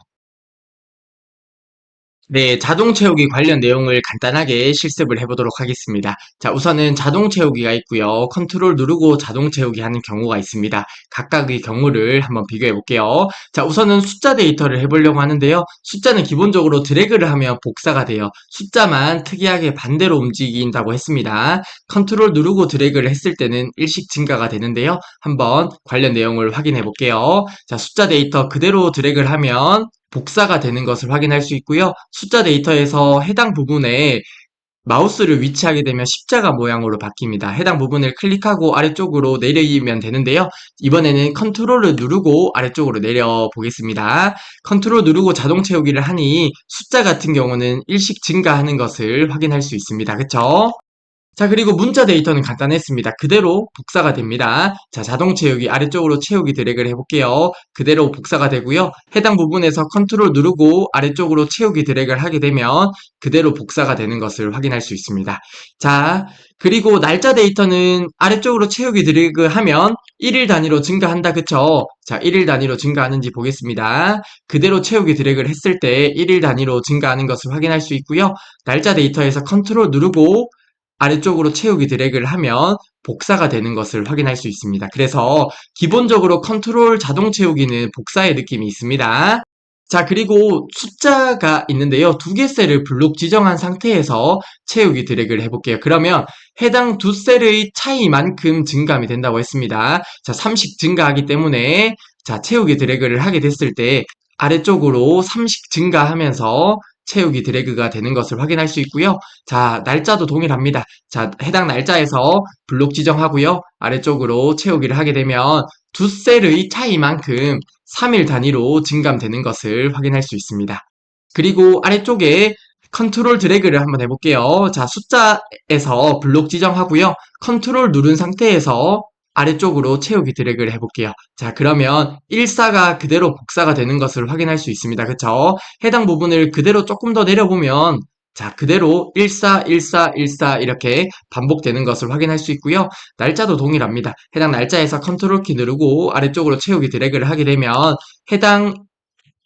네, 자동 채우기 관련 내용을 간단하게 실습을 해보도록 하겠습니다. 자, 우선은 자동 채우기가 있고요. 컨트롤 누르고 자동 채우기 하는 경우가 있습니다. 각각의 경우를 한번 비교해 볼게요. 자, 우선은 숫자 데이터를 해보려고 하는데요. 숫자는 기본적으로 드래그를 하면 복사가 돼요. 숫자만 특이하게 반대로 움직인다고 했습니다. 컨트롤 누르고 드래그를 했을 때는 일씩 증가가 되는데요. 한번 관련 내용을 확인해 볼게요. 자, 숫자 데이터 그대로 드래그를 하면 복사가 되는 것을 확인할 수 있고요. 숫자 데이터에서 해당 부분에 마우스를 위치하게 되면 십자가 모양으로 바뀝니다. 해당 부분을 클릭하고 아래쪽으로 내리면 되는데요. 이번에는 컨트롤을 누르고 아래쪽으로 내려 보겠습니다. 컨트롤 누르고 자동 채우기를 하니 숫자 같은 경우는 일씩 증가하는 것을 확인할 수 있습니다. 그쵸? 자, 그리고 문자 데이터는 간단했습니다. 그대로 복사가 됩니다. 자, 자동 채우기 아래쪽으로 채우기 드래그를 해볼게요. 그대로 복사가 되고요. 해당 부분에서 컨트롤 누르고 아래쪽으로 채우기 드래그를 하게 되면 그대로 복사가 되는 것을 확인할 수 있습니다. 자, 그리고 날짜 데이터는 아래쪽으로 채우기 드래그 하면 1일 단위로 증가한다. 그쵸? 자, 1일 단위로 증가하는지 보겠습니다. 그대로 채우기 드래그를 했을 때 1일 단위로 증가하는 것을 확인할 수 있고요. 날짜 데이터에서 컨트롤 누르고 아래쪽으로 채우기 드래그를 하면 복사가 되는 것을 확인할 수 있습니다. 그래서 기본적으로 컨트롤 자동 채우기는 복사의 느낌이 있습니다. 자, 그리고 숫자가 있는데요. 두 개 셀을 블록 지정한 상태에서 채우기 드래그를 해볼게요. 그러면 해당 두 셀의 차이만큼 증감이 된다고 했습니다. 자, 30 증가하기 때문에 자, 채우기 드래그를 하게 됐을 때 아래쪽으로 30 증가하면서 채우기 드래그가 되는 것을 확인할 수 있고요. 자, 날짜도 동일합니다. 자, 해당 날짜에서 블록 지정하고요. 아래쪽으로 채우기를 하게 되면 두 셀의 차이만큼 3일 단위로 증감되는 것을 확인할 수 있습니다. 그리고 아래쪽에 컨트롤 드래그를 한번 해볼게요. 자, 숫자에서 블록 지정하고요. 컨트롤 누른 상태에서 아래쪽으로 채우기 드래그를 해볼게요. 자, 그러면 14가 그대로 복사가 되는 것을 확인할 수 있습니다. 그쵸? 해당 부분을 그대로 조금 더 내려보면 자, 그대로 14, 14, 14 이렇게 반복되는 것을 확인할 수 있고요. 날짜도 동일합니다. 해당 날짜에서 컨트롤 키 누르고 아래쪽으로 채우기 드래그를 하게 되면 해당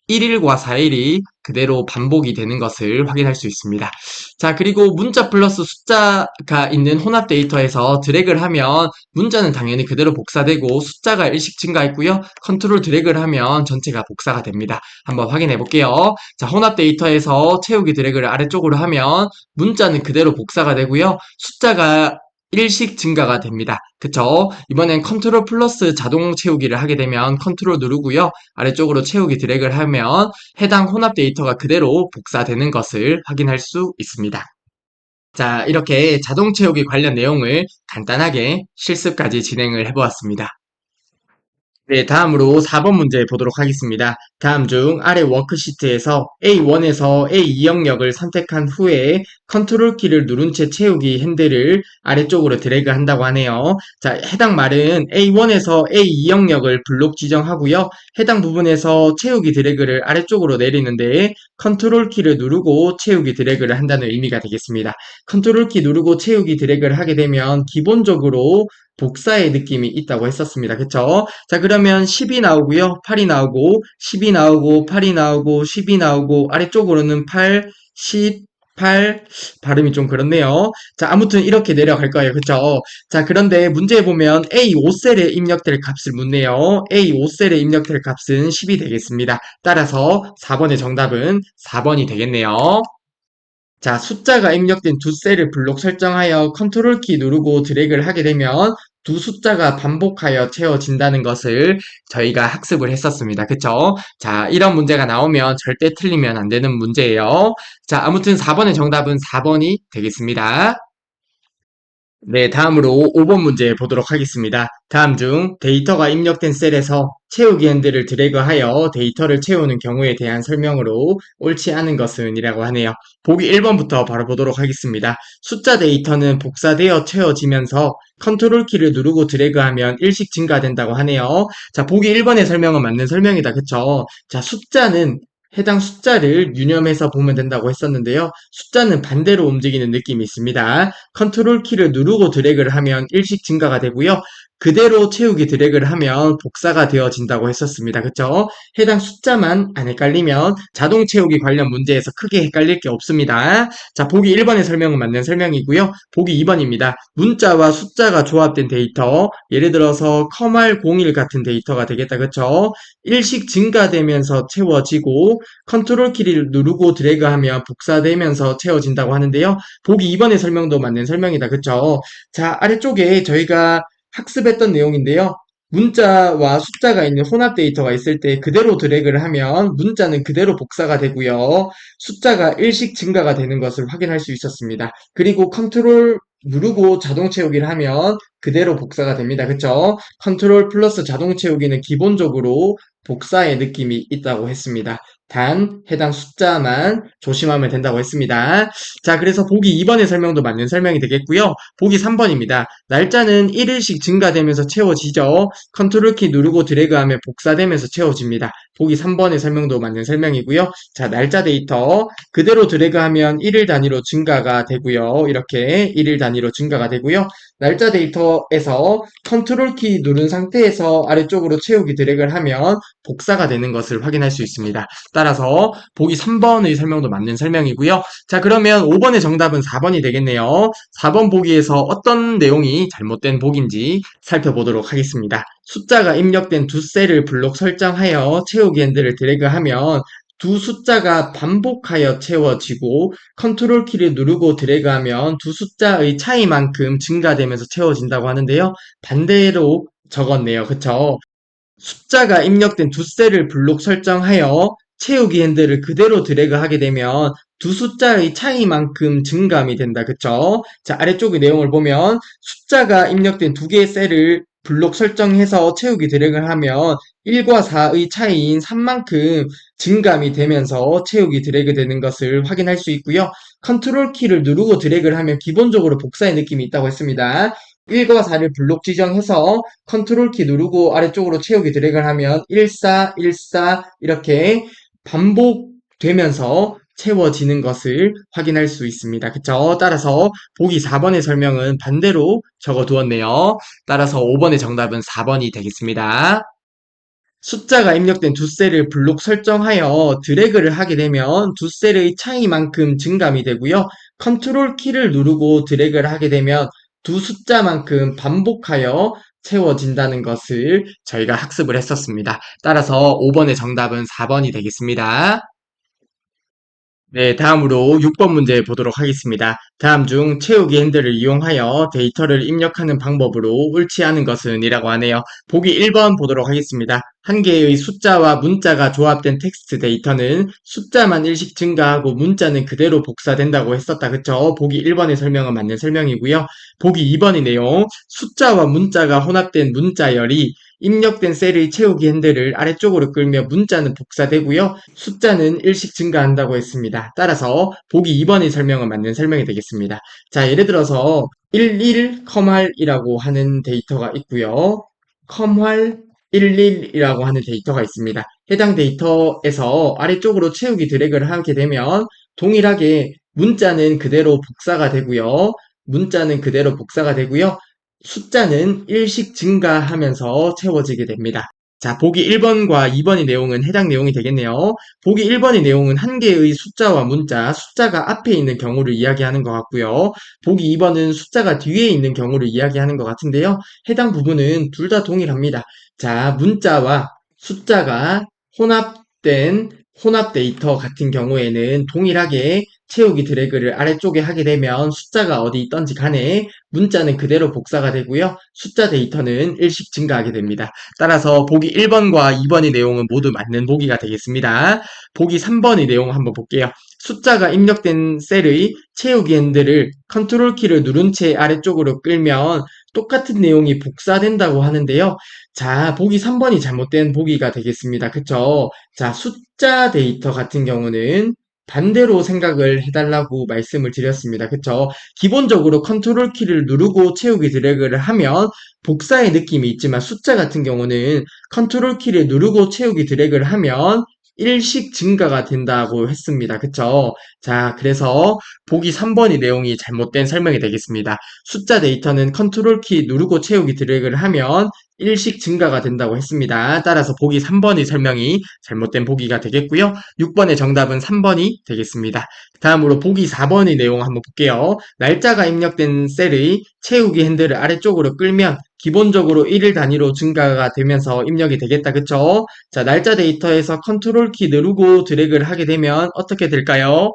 1일과 4일이 그대로 반복이 되는 것을 확인할 수 있습니다. 자, 그리고 문자 플러스 숫자가 있는 혼합 데이터에서 드래그를 하면 문자는 당연히 그대로 복사되고 숫자가 일씩 증가했고요. 컨트롤 드래그를 하면 전체가 복사가 됩니다. 한번 확인해 볼게요. 자, 혼합 데이터에서 채우기 드래그를 아래쪽으로 하면 문자는 그대로 복사가 되고요. 숫자가 일씩 증가가 됩니다. 그쵸? 이번엔 컨트롤 플러스 자동 채우기를 하게 되면 컨트롤 누르고요. 아래쪽으로 채우기 드래그를 하면 해당 혼합 데이터가 그대로 복사되는 것을 확인할 수 있습니다. 자, 이렇게 자동 채우기 관련 내용을 간단하게 실습까지 진행을 해보았습니다. 네, 다음으로 4번 문제 보도록 하겠습니다. 다음 중 아래 워크시트에서 A1에서 A2 영역을 선택한 후에 컨트롤 키를 누른 채 채우기 핸들을 아래쪽으로 드래그 한다고 하네요. 자, 해당 말은 A1에서 A2 영역을 블록 지정하고요. 해당 부분에서 채우기 드래그를 아래쪽으로 내리는데 컨트롤 키를 누르고 채우기 드래그를 한다는 의미가 되겠습니다. 컨트롤 키 누르고 채우기 드래그를 하게 되면 기본적으로 복사의 느낌이 있다고 했었습니다. 그쵸? 자, 그러면 10이 나오고요. 8이 나오고, 10이 나오고, 8이 나오고, 10이 나오고, 아래쪽으로는 8, 10, 8, 발음이 좀 그렇네요. 자, 아무튼 이렇게 내려갈 거예요. 그쵸? 자, 그런데 문제에 보면 A5셀에 입력될 값을 묻네요. A5셀에 입력될 값은 10이 되겠습니다. 따라서 4번의 정답은 4번이 되겠네요. 자, 숫자가 입력된 두 셀을 블록 설정하여 컨트롤 키 누르고 드래그를 하게 되면 두 숫자가 반복하여 채워진다는 것을 저희가 학습을 했었습니다. 그쵸? 자, 이런 문제가 나오면 절대 틀리면 안 되는 문제예요. 자, 아무튼 4번의 정답은 4번이 되겠습니다. 네, 다음으로 5번 문제 보도록 하겠습니다. 다음 중 데이터가 입력된 셀에서 채우기 핸들을 드래그하여 데이터를 채우는 경우에 대한 설명으로 옳지 않은 것은 이라고 하네요. 보기 1번부터 바로 보도록 하겠습니다. 숫자 데이터는 복사되어 채워지면서 컨트롤 키를 누르고 드래그하면 일씩 증가된다고 하네요. 자, 보기 1번의 설명은 맞는 설명이다. 그쵸? 자, 숫자는 해당 숫자를 유념해서 보면 된다고 했었는데요. 숫자는 반대로 움직이는 느낌이 있습니다. 컨트롤 키를 누르고 드래그를 하면 일씩 증가가 되고요. 그대로 채우기 드래그를 하면 복사가 되어진다고 했었습니다. 그쵸? 해당 숫자만 안 헷갈리면 자동 채우기 관련 문제에서 크게 헷갈릴 게 없습니다. 자, 보기 1번의 설명은 맞는 설명이고요. 보기 2번입니다. 문자와 숫자가 조합된 데이터, 예를 들어서 컴알01 같은 데이터가 되겠다. 그쵸? 일씩 증가되면서 채워지고 컨트롤 키를 누르고 드래그하면 복사되면서 채워진다고 하는데요. 보기 2번의 설명도 맞는 설명이다. 그쵸? 자, 아래쪽에 저희가 학습했던 내용인데요. 문자와 숫자가 있는 혼합 데이터가 있을 때 그대로 드래그를 하면 문자는 그대로 복사가 되고요. 숫자가 일씩 증가가 되는 것을 확인할 수 있었습니다. 그리고 컨트롤 누르고 자동 채우기를 하면 그대로 복사가 됩니다. 그쵸? 컨트롤 플러스 자동 채우기는 기본적으로 복사의 느낌이 있다고 했습니다. 단 해당 숫자만 조심하면 된다고 했습니다. 자, 그래서 보기 2번의 설명도 맞는 설명이 되겠고요. 보기 3번입니다. 날짜는 1일씩 증가되면서 채워지죠. 컨트롤 키 누르고 드래그하면 복사되면서 채워집니다. 보기 3번의 설명도 맞는 설명이고요. 자, 날짜 데이터 그대로 드래그하면 1일 단위로 증가가 되고요. 이렇게 1일 단위로 증가가 되고요. 날짜 데이터에서 컨트롤 키 누른 상태에서 아래쪽으로 채우기 드래그를 하면 복사가 되는 것을 확인할 수 있습니다. 따라서 보기 3번의 설명도 맞는 설명이고요. 자, 그러면 5번의 정답은 4번이 되겠네요. 4번 보기에서 어떤 내용이 잘못된 보기인지 살펴보도록 하겠습니다. 숫자가 입력된 두 셀을 블록 설정하여 채우기 핸들을 드래그하면 두 숫자가 반복하여 채워지고 컨트롤 키를 누르고 드래그하면 두 숫자의 차이만큼 증가되면서 채워진다고 하는데요. 반대로 적었네요. 그쵸? 숫자가 입력된 두 셀을 블록 설정하여 채우기 핸들을 그대로 드래그하게 되면 두 숫자의 차이만큼 증감이 된다. 그쵸? 자, 아래쪽의 내용을 보면 숫자가 입력된 두 개의 셀을 블록 설정해서 채우기 드래그를 하면 1과 4의 차이인 3만큼 증감이 되면서 채우기 드래그 되는 것을 확인할 수 있고요. 컨트롤 키를 누르고 드래그를 하면 기본적으로 복사의 느낌이 있다고 했습니다. 1과 4를 블록 지정해서 컨트롤 키 누르고 아래쪽으로 채우기 드래그를 하면 14, 14 이렇게 반복되면서 채워지는 것을 확인할 수 있습니다. 그쵸? 따라서 보기 4번의 설명은 반대로 적어 두었네요. 따라서 5번의 정답은 4번이 되겠습니다. 숫자가 입력된 두 셀을 블록 설정하여 드래그를 하게 되면 두 셀의 차이만큼 증감이 되고요. 컨트롤 키를 누르고 드래그를 하게 되면 두 숫자만큼 반복하여 채워진다는 것을 저희가 학습을 했었습니다. 따라서 5번의 정답은 4번이 되겠습니다. 네, 다음으로 6번 문제 보도록 하겠습니다. 다음 중 채우기 핸들을 이용하여 데이터를 입력하는 방법으로 옳지 않은 것은 이라고 하네요. 보기 1번 보도록 하겠습니다. 한 개의 숫자와 문자가 조합된 텍스트 데이터는 숫자만 일씩 증가하고 문자는 그대로 복사된다고 했었다. 그쵸? 보기 1번의 설명은 맞는 설명이고요. 보기 2번의 내용, 숫자와 문자가 혼합된 문자열이 입력된 셀의 채우기 핸들을 아래쪽으로 끌며 문자는 복사되고요. 숫자는 일씩 증가한다고 했습니다. 따라서 보기 2번의 설명은 맞는 설명이 되겠습니다. 자, 예를 들어서 11, 컴활이라고 하는 데이터가 있고요. 컴활 11이라고 하는 데이터가 있습니다. 해당 데이터에서 아래쪽으로 채우기 드래그를 하게 되면 동일하게 문자는 그대로 복사가 되고요. 문자는 그대로 복사가 되고요. 숫자는 일씩 증가하면서 채워지게 됩니다. 자, 보기 1번과 2번의 내용은 해당 내용이 되겠네요. 보기 1번의 내용은 한 개의 숫자와 문자, 숫자가 앞에 있는 경우를 이야기하는 것 같고요. 보기 2번은 숫자가 뒤에 있는 경우를 이야기하는 것 같은데요. 해당 부분은 둘 다 동일합니다. 자, 문자와 숫자가 혼합된 혼합 데이터 같은 경우에는 동일하게 채우기 드래그를 아래쪽에 하게 되면 숫자가 어디 있던지 간에 문자는 그대로 복사가 되고요. 숫자 데이터는 일씩 증가하게 됩니다. 따라서 보기 1번과 2번의 내용은 모두 맞는 보기가 되겠습니다. 보기 3번의 내용 한번 볼게요. 숫자가 입력된 셀의 채우기 핸들을 컨트롤 키를 누른 채 아래쪽으로 끌면 똑같은 내용이 복사된다고 하는데요. 자, 보기 3번이 잘못된 보기가 되겠습니다. 그쵸? 자, 숫자 데이터 같은 경우는 반대로 생각을 해달라고 말씀을 드렸습니다. 그쵸? 기본적으로 컨트롤 키를 누르고 채우기 드래그를 하면 복사의 느낌이 있지만 숫자 같은 경우는 컨트롤 키를 누르고 채우기 드래그를 하면 일씩 증가가 된다고 했습니다. 그쵸? 자, 그래서 보기 3번의 내용이 잘못된 설명이 되겠습니다. 숫자 데이터는 컨트롤 키 누르고 채우기 드래그를 하면 일씩 증가가 된다고 했습니다. 따라서 보기 3번의 설명이 잘못된 보기가 되겠고요. 6번의 정답은 3번이 되겠습니다. 다음으로 보기 4번의 내용 한번 볼게요. 날짜가 입력된 셀의 채우기 핸들을 아래쪽으로 끌면 기본적으로 1일 단위로 증가가 되면서 입력이 되겠다. 그쵸? 자, 날짜 데이터에서 컨트롤 키 누르고 드래그를 하게 되면 어떻게 될까요?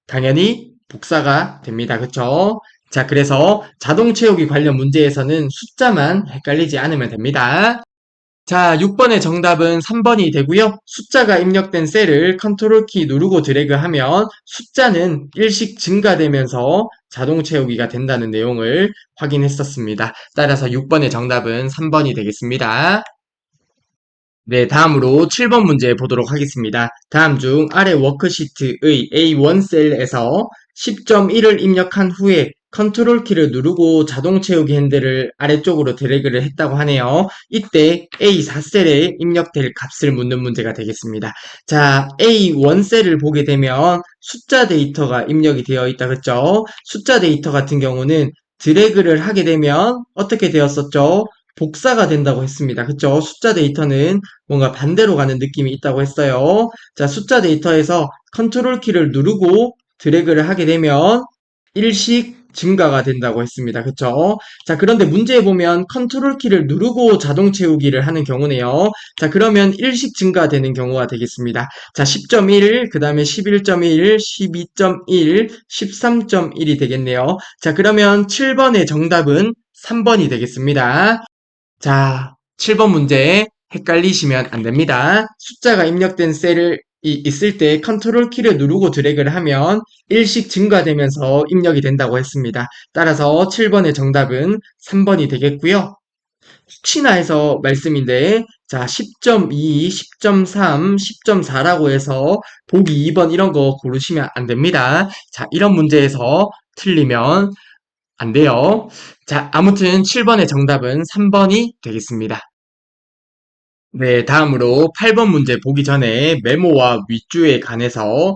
당연히 복사가 됩니다. 그쵸? 자, 그래서 자동 채우기 관련 문제에서는 숫자만 헷갈리지 않으면 됩니다. 자, 6번의 정답은 3번이 되고요. 숫자가 입력된 셀을 컨트롤 키 누르고 드래그하면 숫자는 일씩 증가되면서 자동 채우기가 된다는 내용을 확인했었습니다. 따라서 6번의 정답은 3번이 되겠습니다. 네, 다음으로 7번 문제 보도록 하겠습니다. 다음 중 아래 워크시트의 A1 셀에서 10.1을 입력한 후에 컨트롤 키를 누르고 자동 채우기 핸들을 아래쪽으로 드래그를 했다고 하네요. 이때 A4 셀에 입력될 값을 묻는 문제가 되겠습니다. 자, A1 셀을 보게 되면 숫자 데이터가 입력이 되어 있다 그랬죠? 숫자 데이터 같은 경우는 드래그를 하게 되면 어떻게 되었었죠? 복사가 된다고 했습니다. 그쵸? 숫자 데이터는 뭔가 반대로 가는 느낌이 있다고 했어요. 자, 숫자 데이터에서 컨트롤 키를 누르고 드래그를 하게 되면 일씩 증가가 된다고 했습니다. 그쵸? 자, 그런데 문제에 보면 컨트롤 키를 누르고 자동 채우기를 하는 경우네요. 자, 그러면 일씩 증가되는 경우가 되겠습니다. 자, 10.1, 그 다음에 11.1, 12.1, 13.1이 되겠네요. 자, 그러면 7번의 정답은 3번이 되겠습니다. 자, 7번 문제 헷갈리시면 안 됩니다. 숫자가 입력된 셀이 있을 때 컨트롤 키를 누르고 드래그를 하면 일씩 증가되면서 입력이 된다고 했습니다. 따라서 7번의 정답은 3번이 되겠고요. 혹시나 해서 말씀인데, 자, 10.2, 10.3, 10.4라고 해서 보기 2번 이런 거 고르시면 안 됩니다. 자, 이런 문제에서 틀리면 안 돼요. 자, 아무튼 7번의 정답은 3번이 되겠습니다. 네, 다음으로 8번 문제 보기 전에 메모와 윗줄에 관해서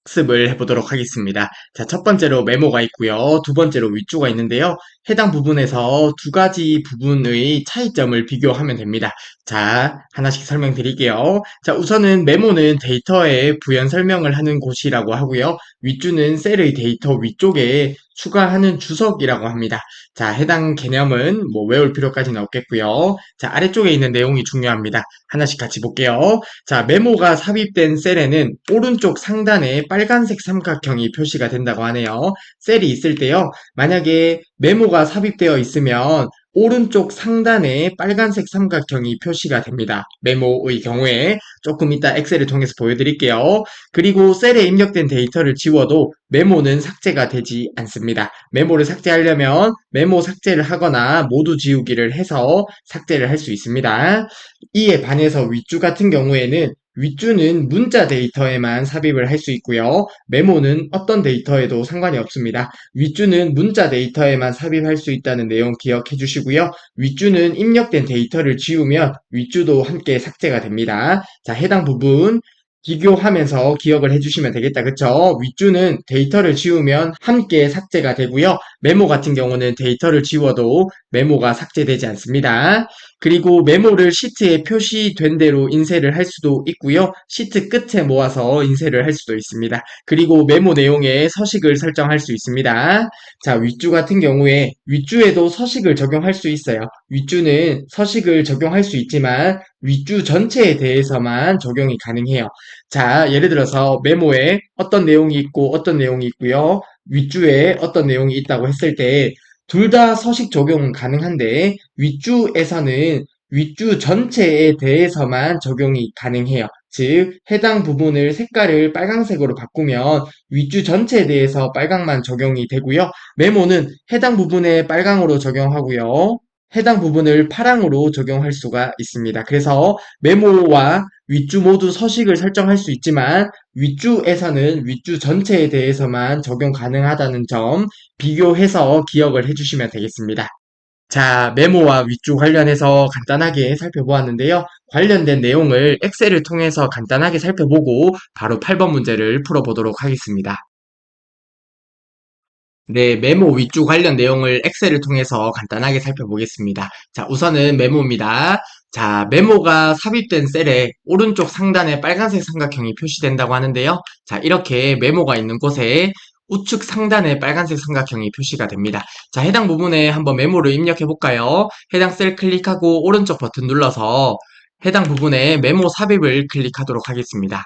학습을 해보도록 하겠습니다. 자, 첫 번째로 메모가 있고요. 두 번째로 윗줄가 있는데요. 해당 부분에서 두 가지 부분의 차이점을 비교하면 됩니다. 자, 하나씩 설명드릴게요. 자, 우선은 메모는 데이터에 부연 설명을 하는 곳이라고 하고요. 윗줄은 셀의 데이터 위쪽에 추가하는 주석이라고 합니다. 자, 해당 개념은 뭐 외울 필요까지는 없겠고요. 자, 아래쪽에 있는 내용이 중요합니다. 하나씩 같이 볼게요. 자, 메모가 삽입된 셀에는 오른쪽 상단에 빨간색 삼각형이 표시가 된다고 하네요. 셀이 있을 때요. 만약에 메모가 삽입되어 있으면 오른쪽 상단에 빨간색 삼각형이 표시가 됩니다. 메모의 경우에 조금 이따 엑셀을 통해서 보여드릴게요. 그리고 셀에 입력된 데이터를 지워도 메모는 삭제가 되지 않습니다. 메모를 삭제하려면 메모 삭제를 하거나 모두 지우기를 해서 삭제를 할 수 있습니다. 이에 반해서 윗줄 같은 경우에는 윗줄은 문자 데이터에만 삽입을 할 수 있고요. 메모는 어떤 데이터에도 상관이 없습니다. 윗줄은 문자 데이터에만 삽입할 수 있다는 내용 기억해 주시고요. 윗줄은 입력된 데이터를 지우면 윗줄도 함께 삭제가 됩니다. 자, 해당 부분 비교하면서 기억을 해주시면 되겠다. 그쵸? 윗줄은 데이터를 지우면 함께 삭제가 되고요. 메모 같은 경우는 데이터를 지워도 메모가 삭제되지 않습니다. 그리고 메모를 시트에 표시된 대로 인쇄를 할 수도 있고요. 시트 끝에 모아서 인쇄를 할 수도 있습니다. 그리고 메모 내용에 서식을 설정할 수 있습니다. 자, 윗줄 같은 경우에 윗줄에도 서식을 적용할 수 있어요. 윗줄은 서식을 적용할 수 있지만 윗줄 전체에 대해서만 적용이 가능해요. 자, 예를 들어서 메모에 어떤 내용이 있고 어떤 내용이 있고요. 윗줄에 어떤 내용이 있다고 했을 때 둘 다 서식 적용은 가능한데 윗줄에서는 윗줄 전체에 대해서만 적용이 가능해요. 즉, 해당 부분을 색깔을 빨강색으로 바꾸면 윗줄 전체에 대해서 빨강만 적용이 되고요. 메모는 해당 부분에 빨강으로 적용하고요. 해당 부분을 파랑으로 적용할 수가 있습니다. 그래서 메모와 윗줄 모두 서식을 설정할 수 있지만 윗줄에서는 윗줄 전체에 대해서만 적용 가능하다는 점 비교해서 기억을 해주시면 되겠습니다. 자, 메모와 윗줄 관련해서 간단하게 살펴보았는데요. 관련된 내용을 엑셀을 통해서 간단하게 살펴보고 바로 8번 문제를 풀어보도록 하겠습니다. 네, 메모 윗줄 관련 내용을 엑셀을 통해서 간단하게 살펴보겠습니다. 자, 우선은 메모입니다. 자, 메모가 삽입된 셀에 오른쪽 상단에 빨간색 삼각형이 표시된다고 하는데요. 자, 이렇게 메모가 있는 곳에 우측 상단에 빨간색 삼각형이 표시가 됩니다. 자, 해당 부분에 한번 메모를 입력해 볼까요? 해당 셀 클릭하고 오른쪽 버튼 눌러서 해당 부분에 메모 삽입을 클릭하도록 하겠습니다.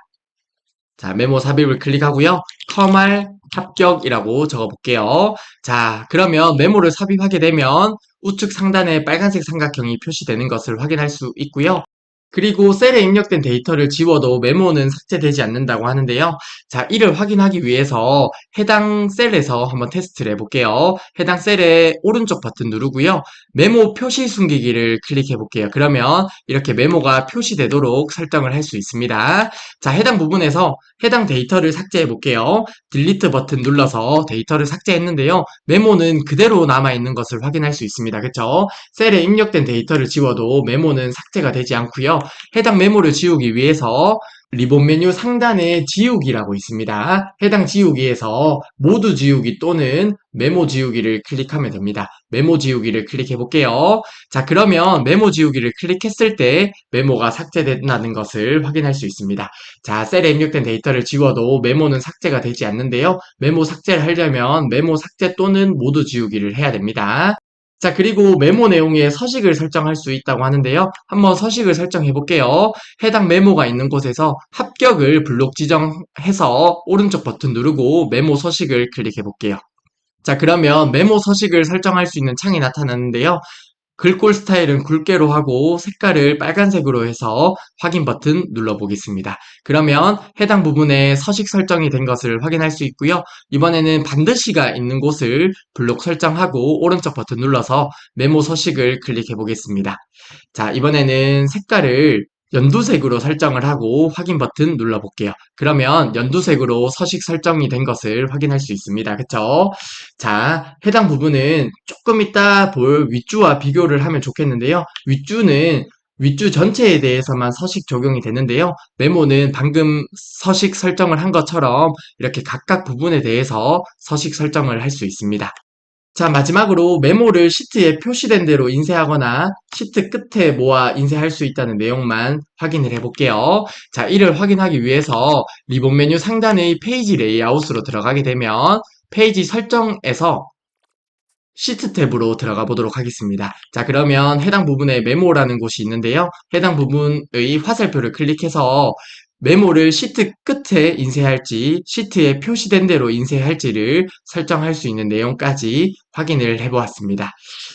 자, 메모 삽입을 클릭하고요. 커말 합격이라고 적어볼게요. 자, 그러면 메모를 삽입하게 되면 우측 상단에 빨간색 삼각형이 표시되는 것을 확인할 수 있고요. 그리고 셀에 입력된 데이터를 지워도 메모는 삭제되지 않는다고 하는데요. 자, 이를 확인하기 위해서 해당 셀에서 한번 테스트를 해볼게요. 해당 셀에 오른쪽 버튼 누르고요. 메모 표시 숨기기를 클릭해 볼게요. 그러면 이렇게 메모가 표시되도록 설정을 할 수 있습니다. 자, 해당 부분에서 해당 데이터를 삭제해 볼게요. 딜리트 버튼 눌러서 데이터를 삭제했는데요. 메모는 그대로 남아있는 것을 확인할 수 있습니다. 그쵸? 셀에 입력된 데이터를 지워도 메모는 삭제가 되지 않고요. 해당 메모를 지우기 위해서 리본 메뉴 상단에 지우기라고 있습니다. 해당 지우기에서 모두 지우기 또는 메모 지우기를 클릭하면 됩니다. 메모 지우기를 클릭해 볼게요. 자, 그러면 메모 지우기를 클릭했을 때 메모가 삭제된다는 것을 확인할 수 있습니다. 자, 셀에 입력된 데이터를 지워도 메모는 삭제가 되지 않는데요. 메모 삭제를 하려면 메모 삭제 또는 모두 지우기를 해야 됩니다. 자, 그리고 메모 내용에 서식을 설정할 수 있다고 하는데요. 한번 서식을 설정해 볼게요. 해당 메모가 있는 곳에서 합격을 블록 지정해서 오른쪽 버튼 누르고 메모 서식을 클릭해 볼게요. 자, 그러면 메모 서식을 설정할 수 있는 창이 나타나는데요. 글꼴 스타일은 굵게로 하고 색깔을 빨간색으로 해서 확인 버튼 눌러보겠습니다. 그러면 해당 부분에 서식 설정이 된 것을 확인할 수 있고요. 이번에는 반드시가 있는 곳을 블록 설정하고 오른쪽 버튼 눌러서 메모 서식을 클릭해 보겠습니다. 자, 이번에는 색깔을 연두색으로 설정을 하고 확인 버튼 눌러볼게요. 그러면 연두색으로 서식 설정이 된 것을 확인할 수 있습니다. 그쵸? 자, 해당 부분은 조금 이따 볼 윗줄와 비교를 하면 좋겠는데요. 윗줄은 윗줄 전체에 대해서만 서식 적용이 되는데요. 메모는 방금 서식 설정을 한 것처럼 이렇게 각각 부분에 대해서 서식 설정을 할 수 있습니다. 자, 마지막으로 메모를 시트에 표시된 대로 인쇄하거나 시트 끝에 모아 인쇄할 수 있다는 내용만 확인을 해볼게요. 자, 이를 확인하기 위해서 리본 메뉴 상단의 페이지 레이아웃으로 들어가게 되면 페이지 설정에서 시트 탭으로 들어가 보도록 하겠습니다. 자, 그러면 해당 부분에 메모라는 곳이 있는데요. 해당 부분의 화살표를 클릭해서 메모를 시트 끝에 인쇄할지, 시트에 표시된 대로 인쇄할지를 설정할 수 있는 내용까지 확인을 해보았습니다.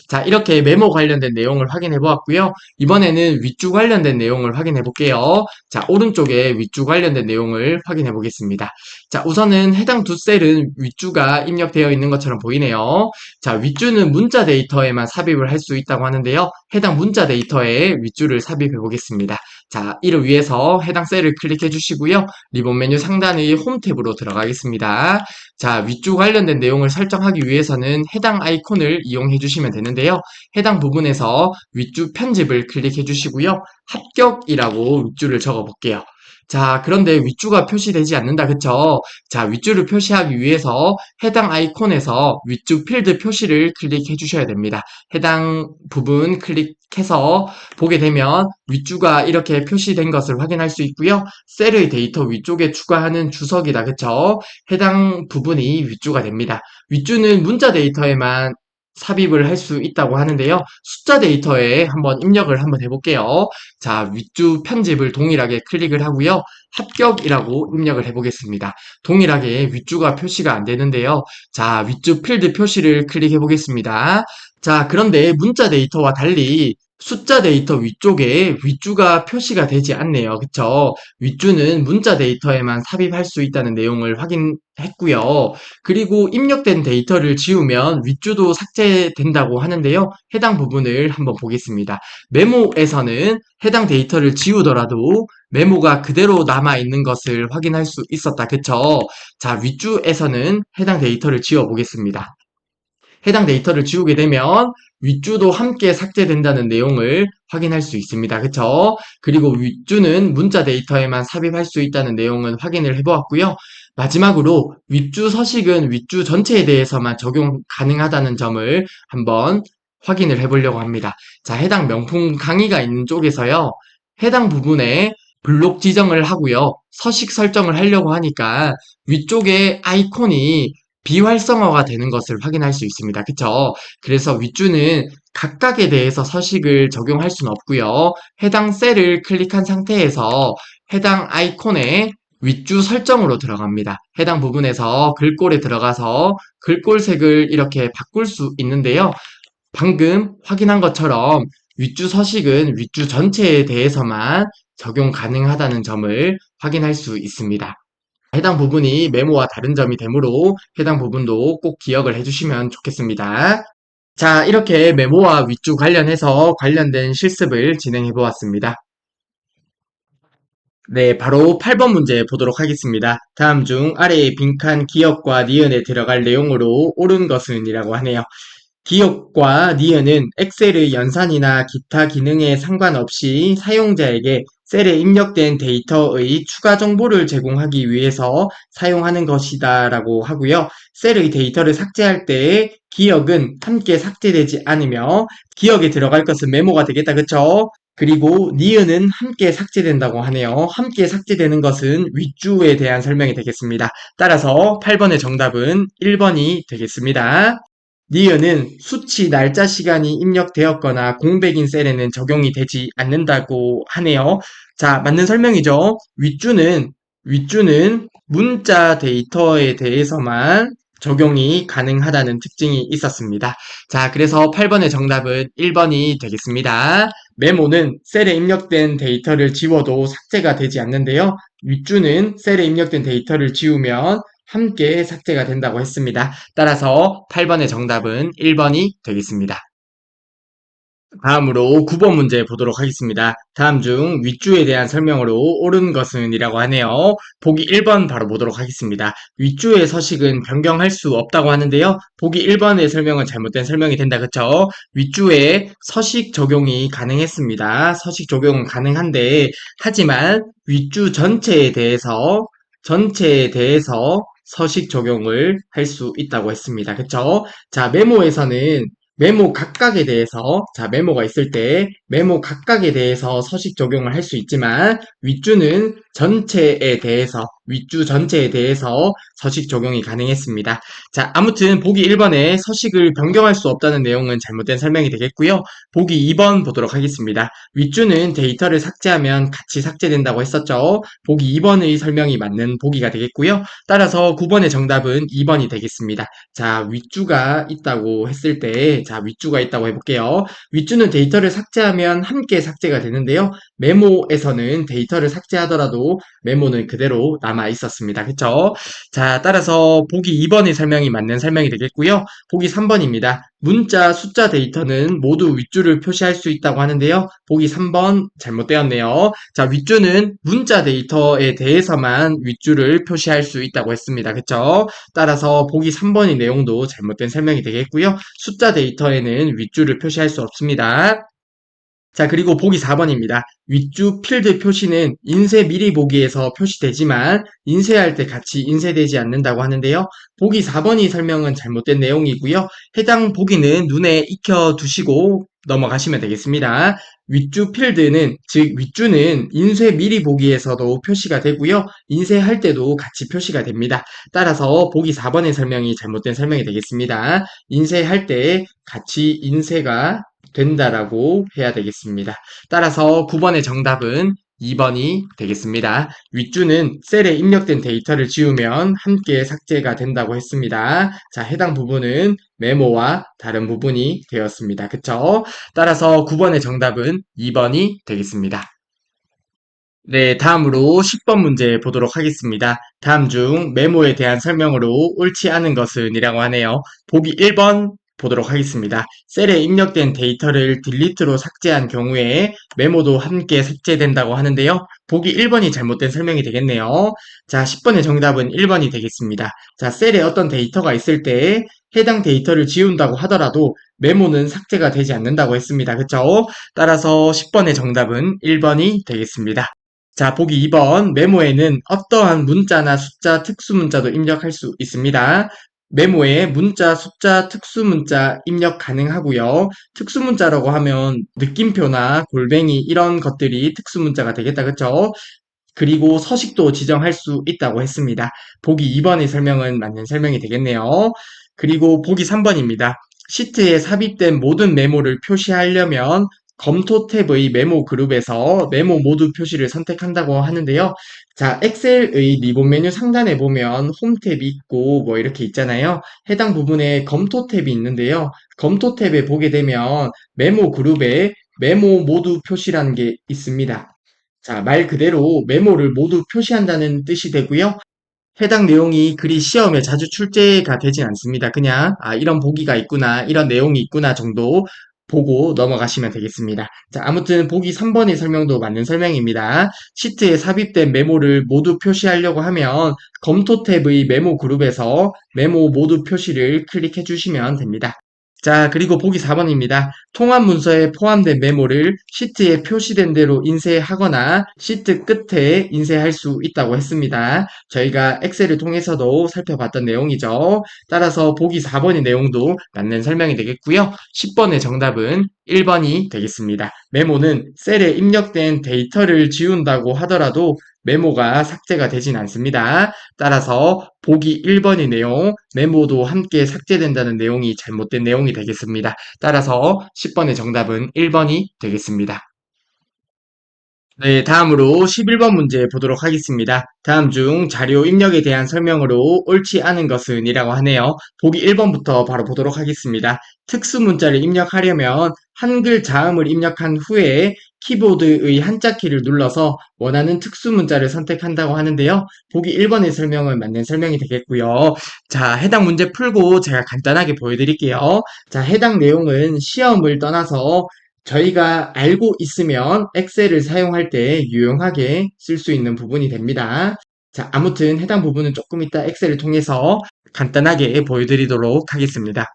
자, 이렇게 메모 관련된 내용을 확인해 보았고요. 이번에는 윗줄 관련된 내용을 확인해 볼게요. 자, 오른쪽에 윗줄 관련된 내용을 확인해 보겠습니다. 자, 우선은 해당 두 셀은 윗줄가 입력되어 있는 것처럼 보이네요. 자, 윗줄은 문자 데이터에만 삽입을 할 수 있다고 하는데요. 해당 문자 데이터에 윗줄을 삽입해 보겠습니다. 자, 이를 위해서 해당 셀을 클릭해 주시고요. 리본 메뉴 상단의 홈 탭으로 들어가겠습니다. 자, 윗줄 관련된 내용을 설정하기 위해서는 해당 아이콘을 이용해 주시면 되는데요. 해당 부분에서 윗줄 편집을 클릭해 주시고요. 합격이라고 윗줄을 적어 볼게요. 자, 그런데 윗줄가 표시되지 않는다. 그쵸? 자, 윗줄을 표시하기 위해서 해당 아이콘에서 윗줄 필드 표시를 클릭해 주셔야 됩니다. 해당 부분 클릭해서 보게 되면 윗줄가 이렇게 표시된 것을 확인할 수 있고요. 셀의 데이터 위쪽에 추가하는 주석이다. 그쵸? 해당 부분이 윗줄가 됩니다. 윗줄은 문자 데이터에만 삽입을 할 수 있다고 하는데요. 숫자 데이터에 한번 입력을 한번 해볼게요. 자, 윗줄 편집을 동일하게 클릭을 하고요. 합격이라고 입력을 해보겠습니다. 동일하게 윗줄가 표시가 안 되는데요. 자, 윗줄 필드 표시를 클릭해 보겠습니다. 자, 그런데 문자 데이터와 달리 숫자 데이터 위쪽에 윗줄가 표시가 되지 않네요. 그쵸? 윗줄은 문자 데이터에만 삽입할 수 있다는 내용을 확인했고요. 그리고 입력된 데이터를 지우면 윗줄도 삭제된다고 하는데요. 해당 부분을 한번 보겠습니다. 메모에서는 해당 데이터를 지우더라도 메모가 그대로 남아있는 것을 확인할 수 있었다. 그쵸? 자, 윗줄에서는 해당 데이터를 지워 보겠습니다. 해당 데이터를 지우게 되면 윗줄도 함께 삭제된다는 내용을 확인할 수 있습니다. 그쵸? 그리고 윗줄은 문자 데이터에만 삽입할 수 있다는 내용은 확인을 해보았고요. 마지막으로 윗줄 서식은 윗줄 전체에 대해서만 적용 가능하다는 점을 한번 확인을 해보려고 합니다. 자, 해당 명품 강의가 있는 쪽에서요. 해당 부분에 블록 지정을 하고요. 서식 설정을 하려고 하니까 위쪽에 아이콘이 비활성화가 되는 것을 확인할 수 있습니다. 그쵸? 그래서 윗줄은 각각에 대해서 서식을 적용할 수는 없고요. 해당 셀을 클릭한 상태에서 해당 아이콘에 윗줄 설정으로 들어갑니다. 해당 부분에서 글꼴에 들어가서 글꼴색을 이렇게 바꿀 수 있는데요. 방금 확인한 것처럼 윗줄 서식은 윗줄 전체에 대해서만 적용 가능하다는 점을 확인할 수 있습니다. 해당 부분이 메모와 다른 점이 되므로 해당 부분도 꼭 기억을 해주시면 좋겠습니다. 자, 이렇게 메모와 윗줄 관련해서 관련된 실습을 진행해 보았습니다. 네, 바로 8번 문제 보도록 하겠습니다. 다음 중 아래의 빈칸 기억과 니은에 들어갈 내용으로 옳은 것은 이라고 하네요. 기억과 니은은 엑셀의 연산이나 기타 기능에 상관없이 사용자에게 셀에 입력된 데이터의 추가 정보를 제공하기 위해서 사용하는 것이다라고 하고요. 셀의 데이터를 삭제할 때 기억은 함께 삭제되지 않으며 기억에 들어갈 것은 메모가 되겠다. 그쵸? 그리고 니은은 함께 삭제된다고 하네요. 함께 삭제되는 것은 윗줄에 대한 설명이 되겠습니다. 따라서 8번의 정답은 1번이 되겠습니다. 니은은 수치, 날짜, 시간이 입력되었거나 공백인 셀에는 적용이 되지 않는다고 하네요. 자, 맞는 설명이죠. 윗줄은 문자 데이터에 대해서만 적용이 가능하다는 특징이 있었습니다. 자, 그래서 8번의 정답은 1번이 되겠습니다. 메모는 셀에 입력된 데이터를 지워도 삭제가 되지 않는데요. 윗줄은 셀에 입력된 데이터를 지우면 함께 삭제가 된다고 했습니다. 따라서 8번의 정답은 1번이 되겠습니다. 다음으로 9번 문제 보도록 하겠습니다. 다음 중 윗줄에 대한 설명으로 옳은 것은 이라고 하네요. 보기 1번 바로 보도록 하겠습니다. 윗줄의 서식은 변경할 수 없다고 하는데요. 보기 1번의 설명은 잘못된 설명이 된다. 그쵸? 윗줄에 서식 적용이 가능했습니다. 서식 적용은 가능한데 하지만 윗줄 전체에 대해서 서식 적용을 할 수 있다고 했습니다. 그쵸? 자, 메모에서는 메모 각각에 대해서, 자, 메모가 있을 때 메모 각각에 대해서 서식 적용을 할 수 있지만 윗주 전체에 대해서 서식 적용이 가능했습니다. 자, 아무튼 보기 1번에 서식을 변경할 수 없다는 내용은 잘못된 설명이 되겠고요. 보기 2번 보도록 하겠습니다. 윗주는 데이터를 삭제하면 같이 삭제된다고 했었죠. 보기 2번의 설명이 맞는 보기가 되겠고요. 따라서 9번의 정답은 2번이 되겠습니다. 자, 윗주가 있다고 해볼게요. 윗주는 데이터를 삭제하면 함께 삭제가 되는데요. 메모에서는 데이터를 삭제하더라도 메모는 그대로 남아 있었습니다. 그쵸? 자, 따라서 보기 2번의 설명이 맞는 설명이 되겠고요. 보기 3번입니다. 문자, 숫자 데이터는 모두 윗줄을 표시할 수 있다고 하는데요. 보기 3번 잘못되었네요. 자, 윗줄은 문자 데이터에 대해서만 윗줄을 표시할 수 있다고 했습니다. 그쵸? 따라서 보기 3번의 내용도 잘못된 설명이 되겠고요. 숫자 데이터에는 윗줄을 표시할 수 없습니다. 자, 그리고 보기 4번입니다. 윗줄 필드 표시는 인쇄 미리 보기에서 표시되지만 인쇄할 때 같이 인쇄되지 않는다고 하는데요. 보기 4번이 설명은 잘못된 내용이고요. 해당 보기는 눈에 익혀 두시고 넘어가시면 되겠습니다. 윗줄 필드는, 즉 윗줄은 인쇄 미리 보기에서도 표시가 되고요. 인쇄할 때도 같이 표시가 됩니다. 따라서 보기 4번의 설명이 잘못된 설명이 되겠습니다. 인쇄할 때 같이 인쇄가 된다라고 해야 되겠습니다. 따라서 9번의 정답은 2번이 되겠습니다. 윗줄은 셀에 입력된 데이터를 지우면 함께 삭제가 된다고 했습니다. 자, 해당 부분은 메모와 다른 부분이 되었습니다. 그쵸? 따라서 9번의 정답은 2번이 되겠습니다. 네, 다음으로 10번 문제 보도록 하겠습니다. 다음 중 메모에 대한 설명으로 옳지 않은 것은 이라고 하네요. 보기 1번 보도록 하겠습니다. 셀에 입력된 데이터를 딜리트로 삭제한 경우에 메모도 함께 삭제된다고 하는데요. 보기 1번이 잘못된 설명이 되겠네요. 자, 10번의 정답은 1번이 되겠습니다. 자, 셀에 어떤 데이터가 있을 때 해당 데이터를 지운다고 하더라도 메모는 삭제가 되지 않는다고 했습니다. 그쵸? 따라서 10번의 정답은 1번이 되겠습니다. 자, 보기 2번 메모에는 어떠한 문자나 숫자, 특수문자도 입력할 수 있습니다. 메모에 문자, 숫자, 특수문자 입력 가능하고요. 특수문자라고 하면 느낌표나 골뱅이 이런 것들이 특수문자가 되겠다. 그쵸? 그리고 서식도 지정할 수 있다고 했습니다. 보기 2번의 설명은 맞는 설명이 되겠네요. 그리고 보기 3번입니다. 시트에 삽입된 모든 메모를 표시하려면 검토 탭의 메모 그룹에서 메모 모두 표시를 선택한다고 하는데요. 자, 엑셀의 리본 메뉴 상단에 보면 홈 탭이 있고 뭐 이렇게 있잖아요. 해당 부분에 검토 탭이 있는데요. 검토 탭에 보게 되면 메모 그룹에 메모 모두 표시라는 게 있습니다. 자, 말 그대로 메모를 모두 표시한다는 뜻이 되고요. 해당 내용이 그리 시험에 자주 출제가 되진 않습니다. 그냥 이런 보기가 있구나, 이런 내용이 있구나 정도 보고 넘어가시면 되겠습니다. 자, 아무튼 보기 3번의 설명도 맞는 설명입니다. 시트에 삽입된 메모를 모두 표시하려고 하면 검토 탭의 메모 그룹에서 메모 모두 표시를 클릭해 주시면 됩니다. 자, 그리고 보기 4번입니다. 통합 문서에 포함된 메모를 시트에 표시된 대로 인쇄하거나 시트 끝에 인쇄할 수 있다고 했습니다. 저희가 엑셀을 통해서도 살펴봤던 내용이죠. 따라서 보기 4번의 내용도 맞는 설명이 되겠고요. 10번의 정답은 1번이 되겠습니다. 메모는 셀에 입력된 데이터를 지운다고 하더라도 메모가 삭제가 되진 않습니다. 따라서 보기 1번의 내용, 메모도 함께 삭제된다는 내용이 잘못된 내용이 되겠습니다. 따라서 10번의 정답은 1번이 되겠습니다. 네, 다음으로 11번 문제 보도록 하겠습니다. 다음 중 자료 입력에 대한 설명으로 옳지 않은 것은 이라고 하네요. 보기 1번부터 바로 보도록 하겠습니다. 특수 문자를 입력하려면 한글 자음을 입력한 후에 키보드의 한자키를 눌러서 원하는 특수 문자를 선택한다고 하는데요. 보기 1번의 설명은 맞는 설명이 되겠고요. 자, 해당 문제 풀고 제가 간단하게 보여드릴게요. 자, 해당 내용은 시험을 떠나서 저희가 알고 있으면 엑셀을 사용할 때 유용하게 쓸 수 있는 부분이 됩니다. 자, 아무튼 해당 부분은 조금 이따 엑셀을 통해서 간단하게 보여드리도록 하겠습니다.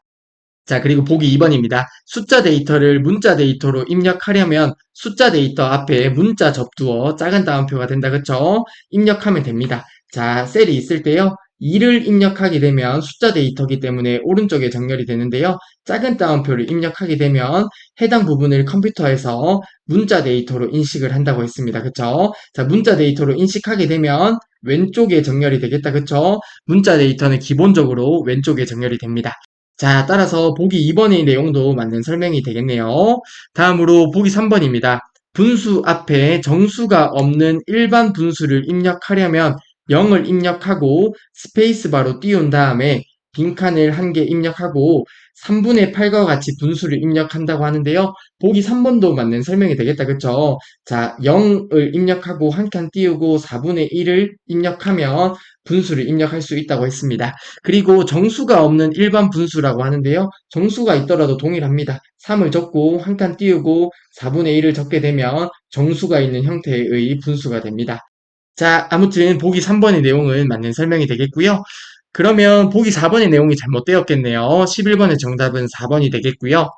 자, 그리고 보기 2번입니다. 숫자 데이터를 문자 데이터로 입력하려면 숫자 데이터 앞에 문자 접두어 작은 따옴표가 된다. 그쵸? 입력하면 됩니다. 자, 셀이 있을 때요. 2를 입력하게 되면 숫자 데이터이기 때문에 오른쪽에 정렬이 되는데요. 작은 따옴표를 입력하게 되면 해당 부분을 컴퓨터에서 문자 데이터로 인식을 한다고 했습니다. 그쵸? 자, 문자 데이터로 인식하게 되면 왼쪽에 정렬이 되겠다. 그쵸? 문자 데이터는 기본적으로 왼쪽에 정렬이 됩니다. 자, 따라서 보기 2번의 내용도 맞는 설명이 되겠네요. 다음으로 보기 3번입니다. 분수 앞에 정수가 없는 일반 분수를 입력하려면 0을 입력하고 스페이스바로 띄운 다음에 빈칸을 한 개 입력하고 3분의 8과 같이 분수를 입력한다고 하는데요. 보기 3번도 맞는 설명이 되겠다. 그쵸? 자, 0을 입력하고 한 칸 띄우고 4분의 1을 입력하면 분수를 입력할 수 있다고 했습니다. 그리고 정수가 없는 일반 분수라고 하는데요. 정수가 있더라도 동일합니다. 3을 적고 한 칸 띄우고 4분의 1을 적게 되면 정수가 있는 형태의 분수가 됩니다. 자, 아무튼 보기 3번의 내용은 맞는 설명이 되겠고요. 그러면 보기 4번의 내용이 잘못되었겠네요. 11번의 정답은 4번이 되겠고요.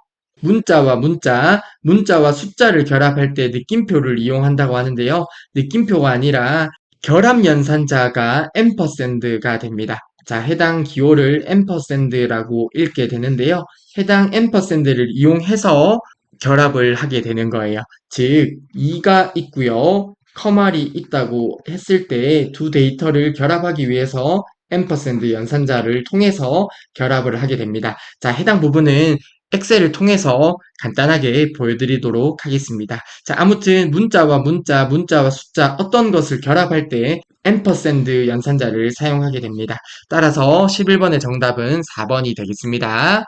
문자와 문자, 문자와 숫자를 결합할 때 느낌표를 이용한다고 하는데요. 느낌표가 아니라 결합 연산자가 앰퍼샌드가 됩니다. 자, 해당 기호를 앰퍼샌드라고 읽게 되는데요. 해당 앰퍼샌드를 이용해서 결합을 하게 되는 거예요. 즉, 2가 있고요. 커말이 있다고 했을 때 두 데이터를 결합하기 위해서 앰퍼샌드 연산자를 통해서 결합을 하게 됩니다. 자, 해당 부분은 엑셀을 통해서 간단하게 보여드리도록 하겠습니다. 자, 아무튼 문자와 문자, 문자와 숫자 어떤 것을 결합할 때 앰퍼샌드 연산자를 사용하게 됩니다. 따라서 11번의 정답은 4번이 되겠습니다.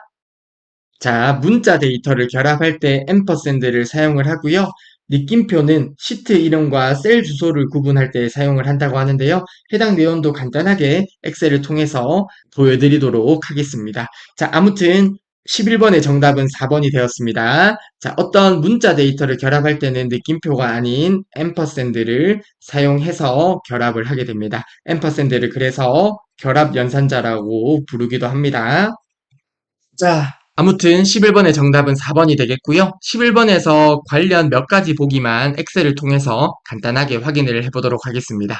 자, 문자 데이터를 결합할 때 앰퍼샌드를 사용을 하고요. 느낌표는 시트 이름과 셀 주소를 구분할 때 사용을 한다고 하는데요. 해당 내용도 간단하게 엑셀을 통해서 보여드리도록 하겠습니다. 자, 아무튼 11번의 정답은 4번이 되었습니다. 자, 어떤 문자 데이터를 결합할 때는 느낌표가 아닌 앰퍼샌드를 사용해서 결합을 하게 됩니다. 앰퍼샌드를 그래서 결합 연산자라고 부르기도 합니다. 자, 아무튼 11번의 정답은 4번이 되겠고요. 11번에서 관련 몇 가지 보기만 엑셀을 통해서 간단하게 확인을 해보도록 하겠습니다.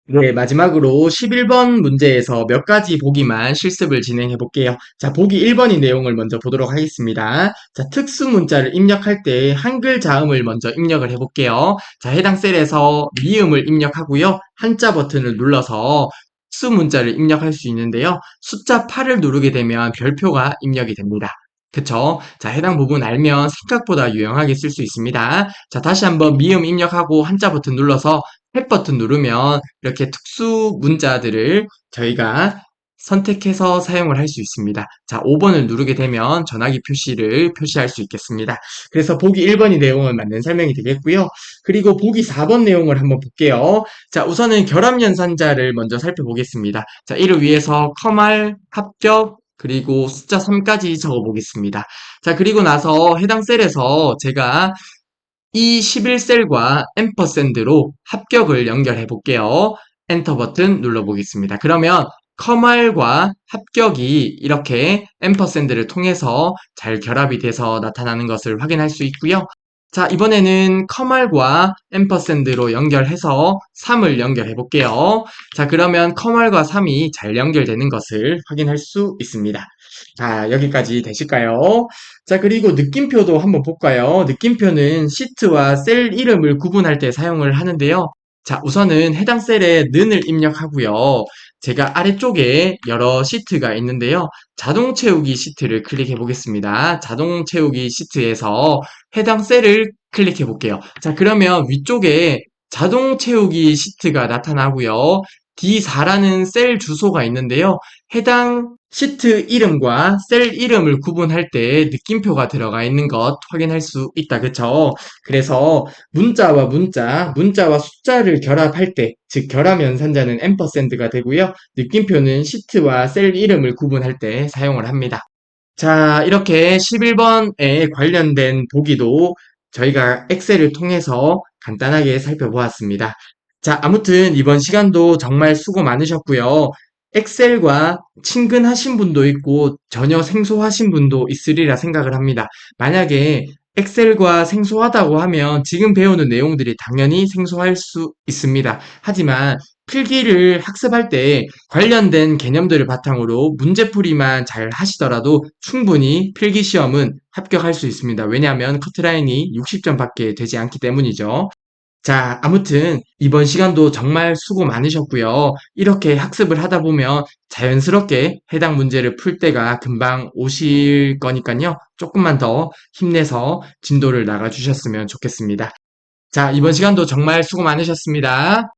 네, 마지막으로 11번 문제에서 몇 가지 보기만 실습을 진행해 볼게요. 자, 보기 1번의 내용을 먼저 보도록 하겠습니다. 자, 특수 문자를 입력할 때 한글 자음을 먼저 입력을 해 볼게요. 자, 해당 셀에서 미음을 입력하고요. 한자 버튼을 눌러서 특수 문자를 입력할 수 있는데요. 숫자 8을 누르게 되면 별표가 입력이 됩니다. 그쵸? 자, 해당 부분 알면 생각보다 유용하게 쓸 수 있습니다. 자, 다시 한번 미음 입력하고 한자 버튼 눌러서 탭 버튼 누르면 이렇게 특수 문자들을 저희가 선택해서 사용을 할 수 있습니다. 자, 5번을 누르게 되면 전화기 표시를 표시할 수 있겠습니다. 그래서 보기 1번이 내용은 맞는 설명이 되겠고요. 그리고 보기 4번 내용을 한번 볼게요. 자, 우선은 결합연산자를 먼저 살펴보겠습니다. 자, 이를 위해서 커말, 합격, 그리고 숫자 3까지 적어 보겠습니다. 자, 그리고 나서 해당 셀에서 제가 이 11셀과 앰퍼샌드로 합격을 연결해 볼게요. 엔터 버튼 눌러 보겠습니다. 그러면 커말과 합격이 이렇게 앰퍼샌드를 통해서 잘 결합이 돼서 나타나는 것을 확인할 수 있고요. 자, 이번에는 커말과 앰퍼샌드로 연결해서 3을 연결해 볼게요. 자, 그러면 커말과 3이 잘 연결되는 것을 확인할 수 있습니다. 자, 여기까지 되실까요? 자, 그리고 느낌표도 한번 볼까요? 느낌표는 시트와 셀 이름을 구분할 때 사용을 하는데요. 자, 우선은 해당 셀에 는을 입력하고요. 제가 아래쪽에 여러 시트가 있는데요. 자동 채우기 시트를 클릭해 보겠습니다. 자동 채우기 시트에서 해당 셀을 클릭해 볼게요. 자, 그러면 위쪽에 자동 채우기 시트가 나타나고요. D4라는 셀 주소가 있는데요. 해당 시트 이름과 셀 이름을 구분할 때 느낌표가 들어가 있는 것 확인할 수 있다. 그쵸? 그래서 문자와 문자와 숫자를 결합할 때, 즉 결합 연산자는 앰퍼샌드가 되고요. 느낌표는 시트와 셀 이름을 구분할 때 사용을 합니다. 자, 이렇게 11번에 관련된 보기도 저희가 엑셀을 통해서 간단하게 살펴보았습니다. 자, 아무튼 이번 시간도 정말 수고 많으셨고요. 엑셀과 친근하신 분도 있고 전혀 생소하신 분도 있으리라 생각을 합니다. 만약에 엑셀과 생소하다고 하면 지금 배우는 내용들이 당연히 생소할 수 있습니다. 하지만 필기를 학습할 때 관련된 개념들을 바탕으로 문제풀이만 잘 하시더라도 충분히 필기 시험은 합격할 수 있습니다. 왜냐하면 커트라인이 60점밖에 되지 않기 때문이죠. 자, 아무튼 이번 시간도 정말 수고 많으셨고요. 이렇게 학습을 하다 보면 자연스럽게 해당 문제를 풀 때가 금방 오실 거니까요. 조금만 더 힘내서 진도를 나가주셨으면 좋겠습니다. 자, 이번 시간도 정말 수고 많으셨습니다.